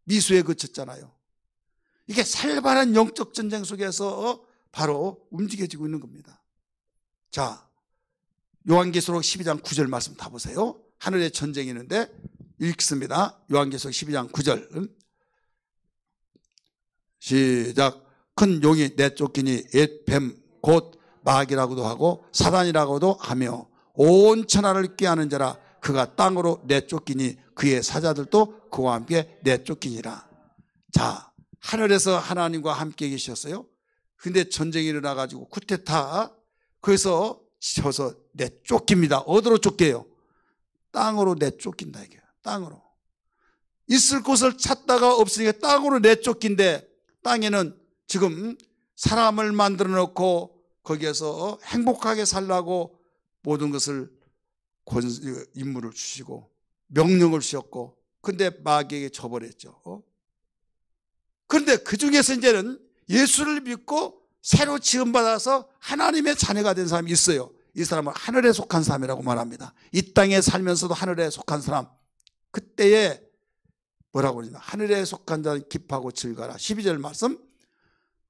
미수에 그쳤잖아요. 이게 살벌한 영적 전쟁 속에서 바로 움직여지고 있는 겁니다. 자, 요한계시록 12장 9절 말씀 다 보세요. 하늘에 전쟁이 있는데 읽습니다. 요한계시록 12장 9절 시작. 큰 용이 내쫓기니 옛 뱀 곧 마귀라고도 하고 사단이라고도 하며 온 천하를 꾀하는 자라. 그가 땅으로 내쫓기니 그의 사자들도 그와 함께 내쫓기니라. 자, 하늘에서 하나님과 함께 계셨어요. 근데 전쟁이 일어나가지고 쿠데타. 그래서 져서 내쫓깁니다. 어디로 쫓겨요? 땅으로 내쫓긴다 이게요. 땅으로. 있을 곳을 찾다가 없으니까 땅으로 내쫓긴데 땅에는 지금 사람을 만들어 놓고 거기에서 행복하게 살라고 모든 것을 임무를 주시고 명령을 주셨고, 근데 마귀에게 져버렸죠. 그런데 그 중에서 이제는 예수를 믿고 새로 지음받아서 하나님의 자녀가 된 사람이 있어요. 이 사람은 하늘에 속한 사람이라고 말합니다. 이 땅에 살면서도 하늘에 속한 사람. 그때에 뭐라고 그러냐, 하늘에 속한 자는 기뻐하고 즐거라. 12절 말씀.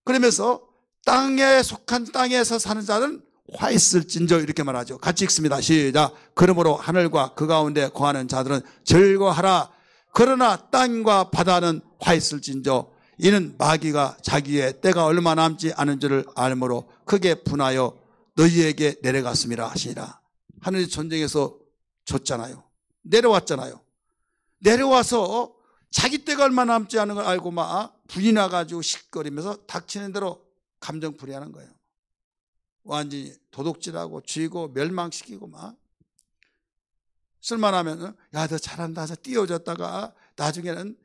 그러면서 땅에 속한, 땅에서 사는 자는 화 있을진저, 이렇게 말하죠. 같이 읽습니다. 시작. 그러므로 하늘과 그 가운데 거하는 자들은 즐거하라. 그러나 땅과 바다는 화 있을진저, 이는 마귀가 자기의 때가 얼마 남지 않은 줄을 알므로 크게 분하여 너희에게 내려갔음이라 하시니라. 하늘의 전쟁에서 졌잖아요. 내려왔잖아요. 내려와서 자기 때가 얼마 남지 않은 걸 알고 막 불이 나가지고 시끄러면서 닥치는 대로 감정풀이하는 거예요. 완전히 도둑질하고 쥐고 멸망시키고 막. 쓸만하면 야, 너 잘한다 해서 띄워줬다가 나중에는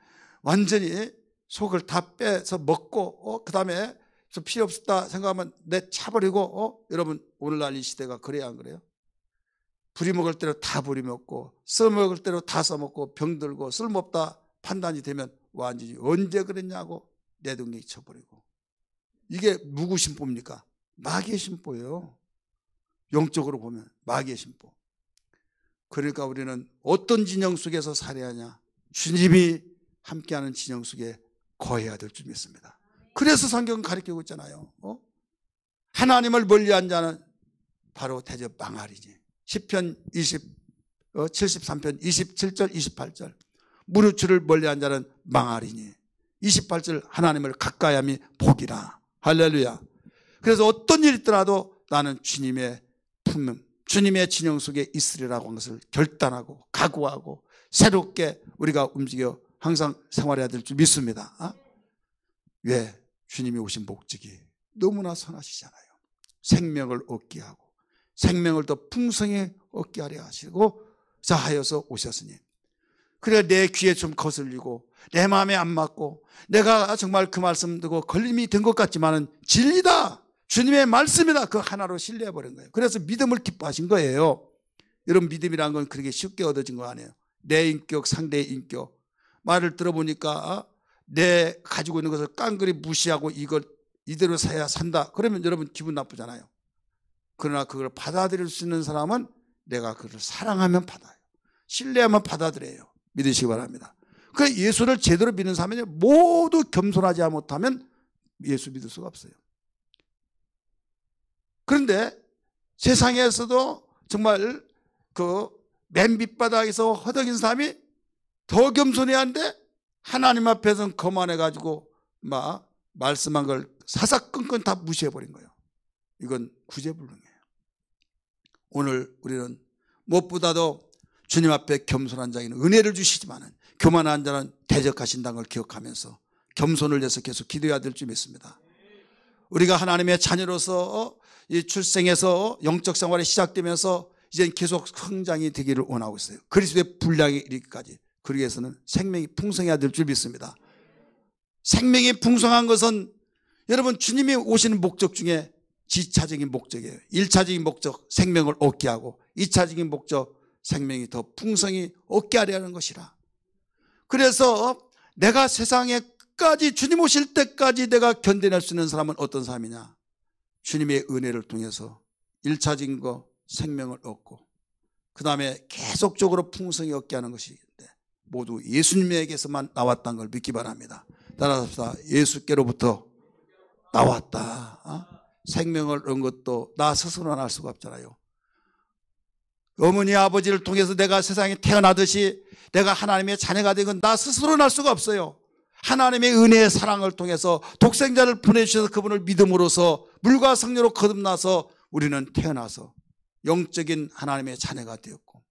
완전히 속을 다 빼서 먹고 그 다음에 필요 없었다 생각하면 내차버리고. 여러분 오늘날 이 시대가 그래야 안 그래요? 부리먹을 대로 다 부리먹고 써먹을 대로 다 써먹고 병들고 쓸모없다 판단이 되면 완전히 언제 그랬냐고 내동댕이 쳐버리고. 이게 누구 심보입니까? 마귀의 심보예요. 영적으로 보면 마귀의 심보. 그러니까 우리는 어떤 진영 속에서 살아야 하냐? 주님이 함께하는 진영 속에 거해야 될 줄 믿습니다. 그래서 성경은 가르치고 있잖아요. 하나님을 멀리한 자는 바로 대접 망하리니. 시편 73편 27절 28절. 무릇 주를 멀리한 자는 망하리니. 28절 하나님을 가까이함이 복이라. 할렐루야. 그래서 어떤 일이 있더라도 나는 주님의 품음, 주님의 진영 속에 있으리라고 하는 것을 결단하고 각오하고 새롭게 우리가 움직여 항상 생활해야 될 줄 믿습니다. 왜? 주님이 오신 목적이 너무나 선하시잖아요. 생명을 얻게 하고 생명을 더 풍성히 얻게 하려 하시고 자 하여서 오셨으니. 그래 내 귀에 좀 거슬리고 내 마음에 안 맞고 내가 정말 그 말씀 듣고 걸림이 된 것 같지만은 진리다, 주님의 말씀이다, 그 하나로 신뢰해버린 거예요. 그래서 믿음을 기뻐하신 거예요. 여러분 믿음이란 건 그렇게 쉽게 얻어진 거 아니에요. 내 인격, 상대의 인격. 말을 들어보니까 내 가지고 있는 것을 깡그리 무시하고 이걸 이대로 사야 산다. 그러면 여러분 기분 나쁘잖아요. 그러나 그걸 받아들일 수 있는 사람은 내가 그걸 사랑하면 받아요. 신뢰하면 받아들여요. 믿으시기 바랍니다. 그 예수를 제대로 믿는 사람은 모두 겸손하지 못하면 예수 믿을 수가 없어요. 그런데 세상에서도 정말 그 맨 밑바닥에서 허덕인 사람이 더 겸손해야 하는데 하나님 앞에서는 거만해가지고 막 말씀한 걸 사사건건 다 무시해버린 거예요. 이건 구제불능이에요. 오늘 우리는 무엇보다도 주님 앞에 겸손한 자에게는 은혜를 주시지만 교만한 자는 대적하신다는 걸 기억하면서 겸손을 위해서 계속 기도해야 될 줄 믿습니다. 우리가 하나님의 자녀로서 이 출생에서 영적 생활이 시작되면서 이제는 계속 성장이 되기를 원하고 있어요. 그리스도의 분량에 이르기까지. 그러기 위해서는 생명이 풍성해야 될 줄 믿습니다. 생명이 풍성한 것은 여러분 주님이 오시는 목적 중에 지차적인 목적이에요. 1차적인 목적 생명을 얻게 하고 2차적인 목적 생명이 더 풍성히 얻게 하려는 것이라. 그래서 내가 세상에 끝까지 주님 오실 때까지 내가 견뎌낼 수 있는 사람은 어떤 사람이냐? 주님의 은혜를 통해서 1차적인 거 생명을 얻고 그 다음에 계속적으로 풍성히 얻게 하는 것인데 모두 예수님에게서만 나왔다는 걸 믿기 바랍니다. 따라서 예수께로부터 나왔다. 생명을 얻은 것도 나 스스로는 알 수가 없잖아요. 어머니 아버지를 통해서 내가 세상에 태어나듯이 내가 하나님의 자녀가 된 건 나 스스로는 알 수가 없어요. 하나님의 은혜의 사랑을 통해서 독생자를 보내주셔서 그분을 믿음으로써 물과 성령으로 거듭나서 우리는 태어나서 영적인 하나님의 자녀가 되었고,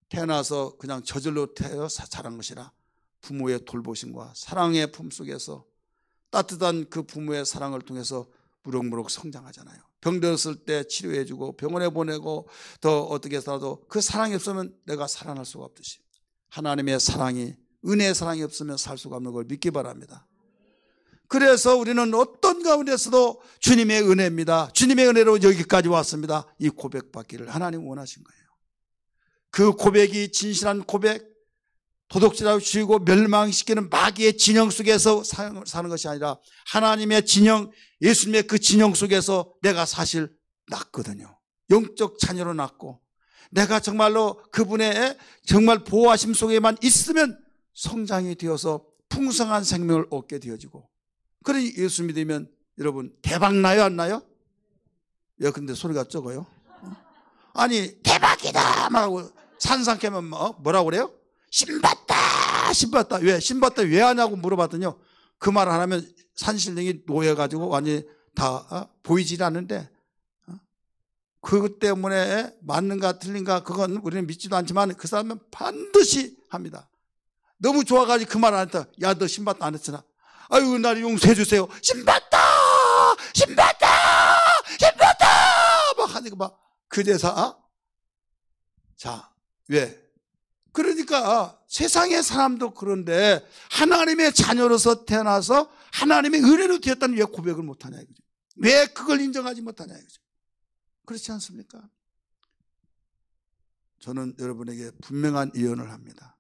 태어나서 그냥 저절로 태어 자란 것이라 부모의 돌보심과 사랑의 품속에서 따뜻한 그 부모의 사랑을 통해서 무럭무럭 성장하잖아요. 병들었을 때 치료해주고 병원에 보내고 더 어떻게 살아도 그 사랑이 없으면 내가 살아날 수가 없듯이 하나님의 사랑이, 은혜의 사랑이 없으면 살 수가 없는 걸 믿기 바랍니다. 그래서 우리는 어떤 가운데서도 주님의 은혜입니다. 주님의 은혜로 여기까지 왔습니다. 이 고백받기를 하나님 원하신 거예요. 그 고백이 진실한 고백, 도둑질하고 죽이고 멸망시키는 마귀의 진영 속에서 사는 것이 아니라 하나님의 진영, 예수님의 그 진영 속에서 내가 사실 낳거든요. 영적 자녀로 낳고 내가 정말로 그분의 정말 보호하심 속에만 있으면 성장이 되어서 풍성한 생명을 얻게 되어지고, 그러니 예수 믿으면 여러분 대박 나요 안 나요? 야, 근데 소리가 적어요. 아니 대박이다 말하고 산상케면 뭐라고 그래요? 신받다 신받다. 왜 신받다 왜 하냐고 물어봤더니요, 그 말 안 하면 산신령이 놓여가지고 완전히 다 보이질 않는데, 그것 때문에 맞는가 틀린가 그건 우리는 믿지도 않지만 그 사람은 반드시 합니다. 너무 좋아가지고 그 말 안 했다. 야, 너 신받다 안 했잖아. 아유, 나를 용서해 주세요. 신받다 신받다 신받다 막 하니까 막 그 대사. 자, 왜? 그러니까 세상의 사람도 그런데 하나님의 자녀로서 태어나서 하나님의 은혜로 되었다는 왜 고백을 못하냐 이거죠. 왜 그걸 인정하지 못하냐 이거죠. 그렇지 않습니까? 저는 여러분에게 분명한 예언을 합니다.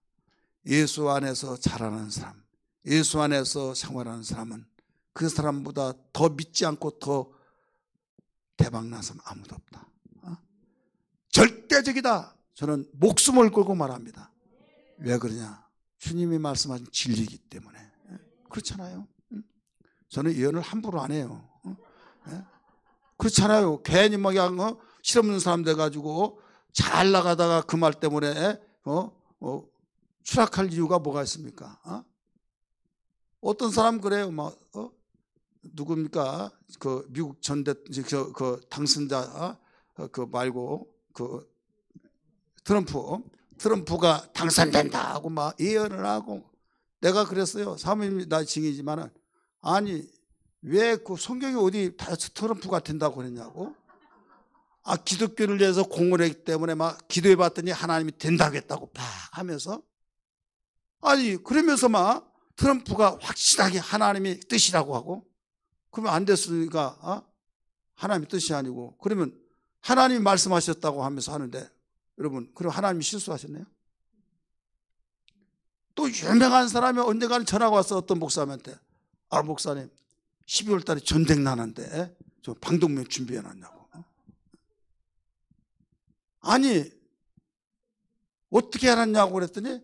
예수 안에서 자라는 사람, 예수 안에서 생활하는 사람은 그 사람보다 더 믿지 않고 더 대박난 사람 아무도 없다. 절대적이다. 저는 목숨을 걸고 말합니다. 왜 그러냐? 주님이 말씀하신 진리이기 때문에. 그렇잖아요. 저는 예언을 함부로 안 해요. 그렇잖아요. 괜히 막 그냥 실없는 사람 돼가지고 잘 나가다가 그 말 때문에 추락할 이유가 뭐가 있습니까? 어떤 사람 그래요. 막 누굽니까? 그 미국 전대 그 당선자 그 말고 그 트럼프가 당선된다 하고 막 예언을 하고, 내가 그랬어요. 사모님이 나 증이지만은, 아니 왜 그 성경이 어디 다 트럼프가 된다고 그랬냐고. 기독교를 위해서 공을 했기 때문에 막 기도해 봤더니 하나님이 된다고 했다고 막 하면서, 아니 그러면서 막 트럼프가 확실하게 하나님의 뜻이라고 하고, 그러면 안 됐으니까 하나님의 뜻이 아니고, 그러면 하나님이 말씀하셨다고 하면서 하는데, 여러분 그럼 하나님이 실수하셨네요? 또 유명한 사람이 언젠가는 전화가 왔어. 어떤 목사님한테, 목사님 12월 달에 전쟁 나는데 저 방독면 준비해 놨냐고. 아니 어떻게 알았냐고 그랬더니,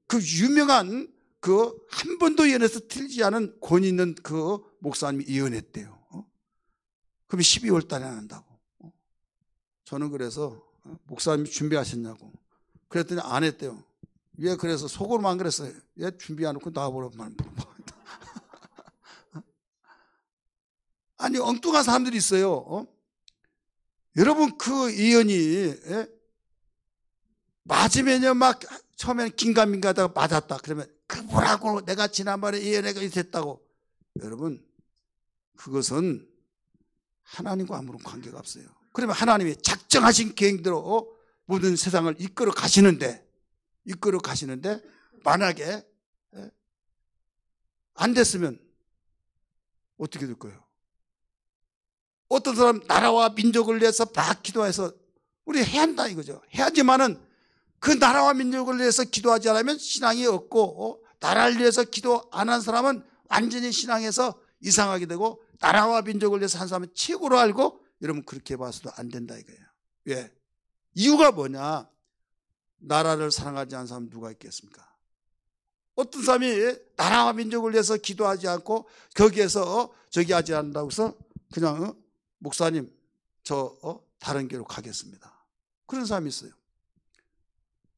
그 유명한 그 한 번도 예언에서 틀리지 않은 권위 있는 그 목사님이 예언했대요. 그럼 12월 달에 안 한다고. 저는 그래서 목사님이 준비하셨냐고 그랬더니 안 했대요. 왜? 그래서 속으로만 그랬어요. 왜 준비 안 하고 나와보라만 물어봐. 아니 엉뚱한 사람들이 있어요. 여러분 그 예언이 맞으면요 막 처음에는 긴가민가하다가 맞았다 그러면 그 뭐라고 내가 지난번에 예언해가 됐다고. 여러분 그것은 하나님과 아무런 관계가 없어요. 그러면 하나님이 작정하신 계획대로 모든 세상을 이끌어 가시는데 만약에 안 됐으면 어떻게 될 거예요? 어떤 사람 나라와 민족을 위해서 막 기도해서 우리 해야 한다 이거죠. 해야지만은 그 나라와 민족을 위해서 기도하지 않으면 신앙이 없고, 나라를 위해서 기도 안 한 사람은 완전히 신앙에서 이상하게 되고, 나라와 민족을 위해서 한 사람은 최고로 알고, 여러분 그렇게 봐서도 안 된다 이거예요. 왜? 이유가 뭐냐? 나라를 사랑하지 않는 사람 누가 있겠습니까? 어떤 사람이 나라와 민족을 위해서 기도하지 않고 거기에서 저기 하지 않는다고 해서 그냥 목사님 저 다른 길로 가겠습니다. 그런 사람이 있어요.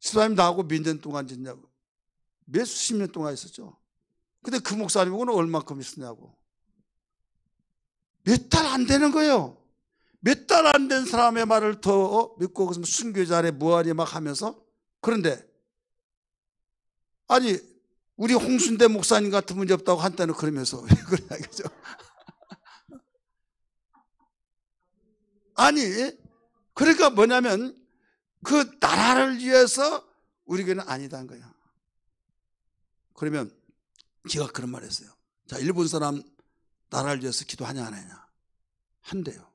집사님 나하고 몇 년 동안 지냈냐고. 몇 수십 년 동안 있었죠. 근데 그 목사님하고는 얼마큼 있었냐고. 몇 달 안 되는 거예요. 몇 달 안 된 사람의 말을 더 믿고 그래서 순교자래 뭐하니 막 하면서. 그런데 아니 우리 홍순대 목사님 같은 문제 없다고 한때는 그러면서 왜 그러냐 이거죠. 아니 그러니까 뭐냐면 그 나라를 위해서 우리 교회는 아니다는 거야. 그러면 제가 그런 말 했어요. 자, 일본 사람 나라를 위해서 기도하냐 안 하냐? 한대요.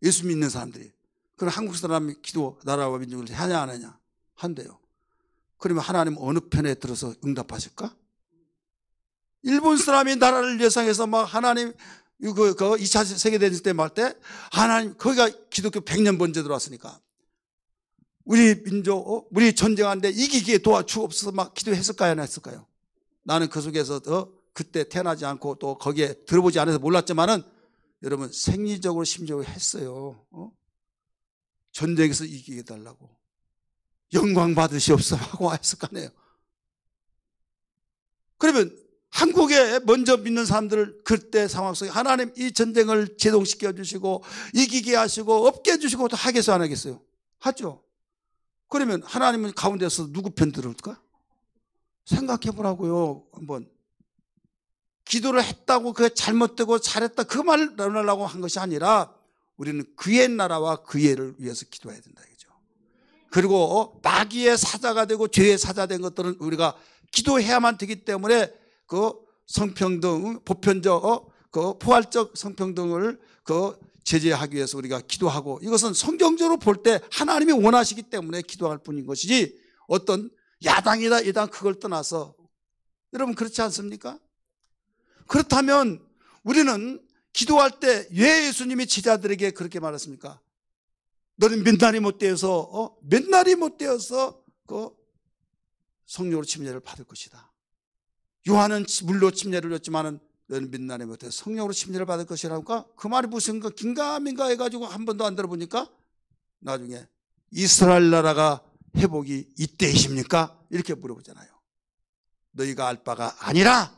예수 믿는 사람들이. 그럼 한국 사람이 기도 나라와 민족을 하냐 안 하냐? 한대요. 그러면 하나님 어느 편에 들어서 응답하실까? 일본 사람이 나라를 예상해서 막 하나님 그 2차 세계대전 때 말 때 하나님 거기가 기독교 100년 번째 들어왔으니까 우리 민족 우리 전쟁하는데 이기기에 도와주옵소서 막 기도했을까요 안 했을까요? 나는 그 속에서 그때 태어나지 않고 또 거기에 들어보지 않아서 몰랐지만은 여러분 생리적으로 심적으로 했어요. 전쟁에서 이기게 해달라고 영광 받으시옵소서 하고 했을 거 아니에요. 그러면 한국에 먼저 믿는 사람들을 그때 상황 속에 하나님 이 전쟁을 제동시켜 주시고 이기게 하시고 없게 해주시고 또 하겠어요 안 하겠어요? 하죠. 그러면 하나님은 가운데서 누구 편 들을까? 생각해 보라고요. 한번 기도를 했다고 그게 잘못되고 잘했다 그 말을 전하려고 한 것이 아니라 우리는 그의 나라와 그의 일을 위해서 기도해야 된다 이거죠. 그리고 마귀의 사자가 되고 죄의 사자 된 것들은 우리가 기도해야만 되기 때문에 그 성평등, 보편적, 그 포괄적 성평등을 제재하기 위해서 우리가 기도하고 이것은 성경적으로 볼 때 하나님이 원하시기 때문에 기도할 뿐인 것이지 어떤 야당이다 여당 그걸 떠나서 여러분 그렇지 않습니까? 그렇다면 우리는 기도할 때 왜 예수님이 제자들에게 그렇게 말했습니까? 너는 몇 날이 못 되어서 그 성령으로 침례를 받을 것이다. 요한은 물로 침례를 줬지만은 너는 몇 날이 못 되어서 성령으로 침례를 받을 것이라니까 그 말이 무슨 긴가민가 해가지고 한 번도 안 들어보니까 나중에 이스라엘 나라가 회복이 이때이십니까? 이렇게 물어보잖아요. 너희가 알 바가 아니라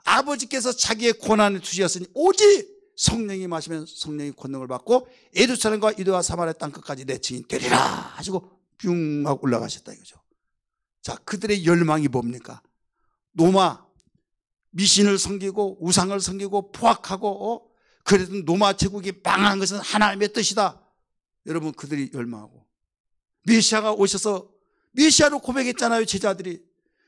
아버지께서 자기의 고난을 두셨으니 오직 성령이 마시면 성령이 권능을 받고 예루살렘과 유대와 사마리아 땅 끝까지 내 증인 되리라 하시고 뿅 하고 올라가셨다 이거죠. 자, 그들의 열망이 뭡니까? 노마 미신을 섬기고 우상을 섬기고 포악하고 그래도 노마 제국이 망한 것은 하나님의 뜻이다. 여러분 그들이 열망하고 메시아가 오셔서 메시아로 고백했잖아요 제자들이.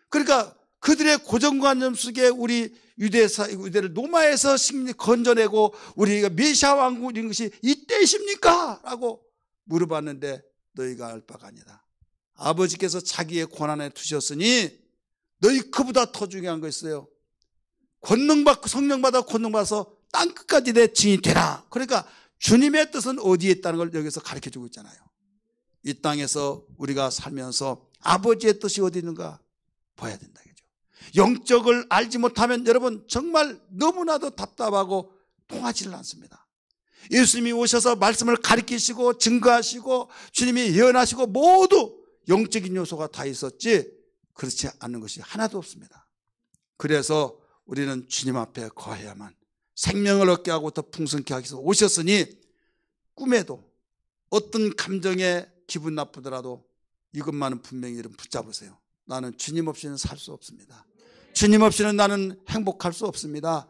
그러니까 그들의 고정관념 속에 우리 유대를 노마에서 건져내고 우리가 메시아 왕국인 것이 이때이십니까? 라고 물어봤는데 너희가 알 바가 아니다. 아버지께서 자기의 권한에 두셨으니 너희 그보다 더 중요한 거 있어요. 권능받고 성령받아 권능받아서 땅끝까지 내 증인이 되라. 그러니까 주님의 뜻은 어디에 있다는 걸 여기서 가르쳐주고 있잖아요. 이 땅에서 우리가 살면서 아버지의 뜻이 어디 있는가 봐야 된다. 영적을 알지 못하면 여러분 정말 너무나도 답답하고 통하지를 않습니다. 예수님이 오셔서 말씀을 가르치시고 증거하시고 주님이 예언하시고 모두 영적인 요소가 다 있었지 그렇지 않는 것이 하나도 없습니다. 그래서 우리는 주님 앞에 거해야만 생명을 얻게 하고 더 풍성케 하기 위해서 오셨으니 꿈에도 어떤 감정에 기분 나쁘더라도 이것만은 분명히 여러분 붙잡으세요. 나는 주님 없이는 살 수 없습니다. 주님 없이는 나는 행복할 수 없습니다.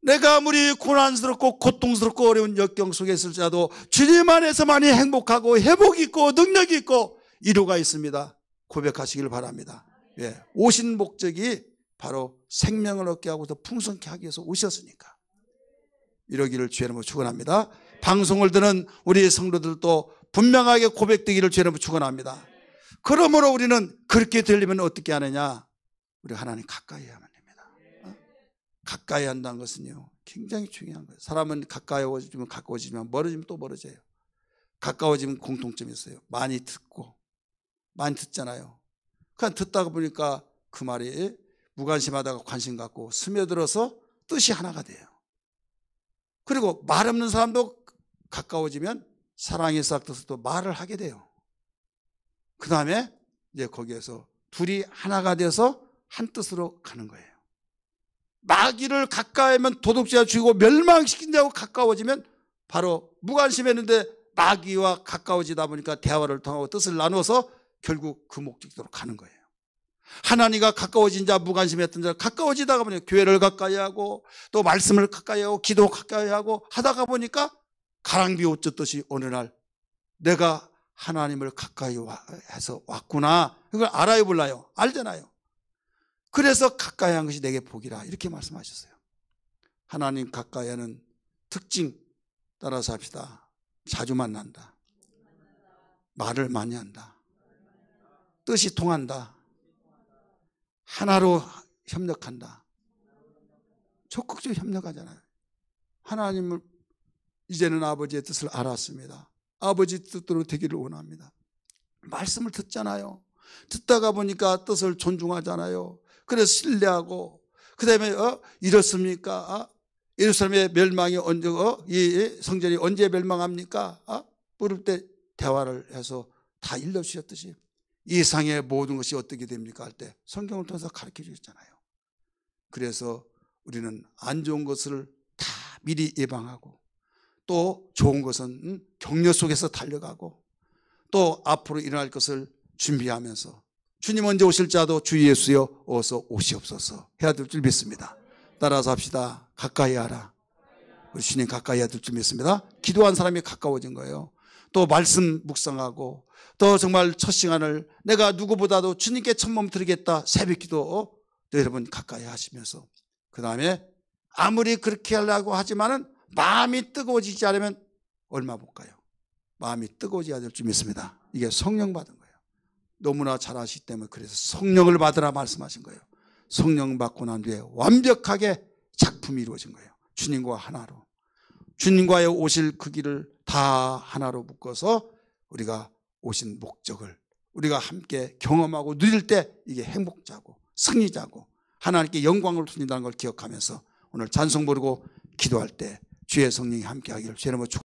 내가 아무리 고난스럽고 고통스럽고 어려운 역경 속에 있을지라도 주님 안에서만이 행복하고 회복이 있고 능력이 있고 이루가 있습니다. 고백하시길 바랍니다. 예, 오신 목적이 바로 생명을 얻게 하고 더 풍성케 하기 위해서 오셨으니까 이러기를 주의 이름으로 축원합니다. 방송을 듣는 우리 성도들도 분명하게 고백되기를 주의 이름으로 축원합니다. 그러므로 우리는 그렇게 되려면 어떻게 하느냐? 우리 하나님 가까이 해야만 됩니다. 가까이 한다는 것은요 굉장히 중요한 거예요. 사람은 가까워지면 가까워지지만 멀어지면 또 멀어져요. 가까워지면 공통점이 있어요. 많이 듣고 많이 듣잖아요. 그냥 듣다가 보니까 그 말이 무관심하다가 관심 갖고 스며들어서 뜻이 하나가 돼요. 그리고 말 없는 사람도 가까워지면 사랑의 싹트서 또 말을 하게 돼요. 그 다음에 이제 거기에서 둘이 하나가 돼서 한 뜻으로 가는 거예요. 마귀를 가까이 하면 도둑질을 죽이고 멸망시킨다고 가까워지면 바로 무관심했는데 마귀와 가까워지다 보니까 대화를 통하고 뜻을 나눠서 결국 그 목적대로 가는 거예요. 하나님과 가까워진 자, 무관심했던 자 가까워지다가 보니 교회를 가까이 하고 또 말씀을 가까이 하고 기도 가까이 하고 하다가 보니까 가랑비 옷 젖듯이 어느 날 내가 하나님을 가까이 해서 왔구나. 이걸 알아요 몰라요? 알잖아요. 그래서 가까이 한 것이 내게 복이라 이렇게 말씀하셨어요. 하나님 가까이 하는 특징 따라서 합시다. 자주 만난다. 말을 많이 한다. 뜻이 통한다. 하나로 협력한다. 적극적으로 협력하잖아요. 하나님을 이제는 아버지의 뜻을 알았습니다. 아버지 뜻대로 되기를 원합니다. 말씀을 듣잖아요. 듣다가 보니까 뜻을 존중하잖아요. 그래서 신뢰하고 그 다음에 이렇습니까? 예루살렘의 멸망이 언제 이 성전이 언제 멸망합니까? 물을 때 대화를 해서 다 일러주셨듯이 이 세상의 모든 것이 어떻게 됩니까? 할 때 성경을 통해서 가르쳐 주셨잖아요. 그래서 우리는 안 좋은 것을 다 미리 예방하고 또 좋은 것은 격려 속에서 달려가고 또 앞으로 일어날 것을 준비하면서 주님 언제 오실 자도 주 예수여 어서 오시옵소서 해야 될 줄 믿습니다. 따라서 합시다. 가까이 하라. 우리 주님 가까이 해야 될 줄 믿습니다. 기도한 사람이 가까워진 거예요. 또 말씀 묵상하고 또 정말 첫 시간을 내가 누구보다도 주님께 첫몸 드리겠다 새벽기도 여러분 가까이 하시면서 그 다음에 아무리 그렇게 하려고 하지만은 마음이 뜨거워지지 않으면 얼마 못 가요. 마음이 뜨거워져야 될 줄 믿습니다. 이게 성령 받은 거예요. 너무나 잘 아시기 때문에 그래서 성령을 받으라 말씀하신 거예요. 성령 받고 난 뒤에 완벽하게 작품이 이루어진 거예요. 주님과 하나로. 주님과의 오실 그 길을 다 하나로 묶어서 우리가 오신 목적을 우리가 함께 경험하고 누릴 때 이게 행복자고 승리자고 하나님께 영광을 돌린다는 걸 기억하면서 오늘 찬송 부르고 기도할 때 주의 성령이 함께 하기를 주의 이름으로 축복합니다.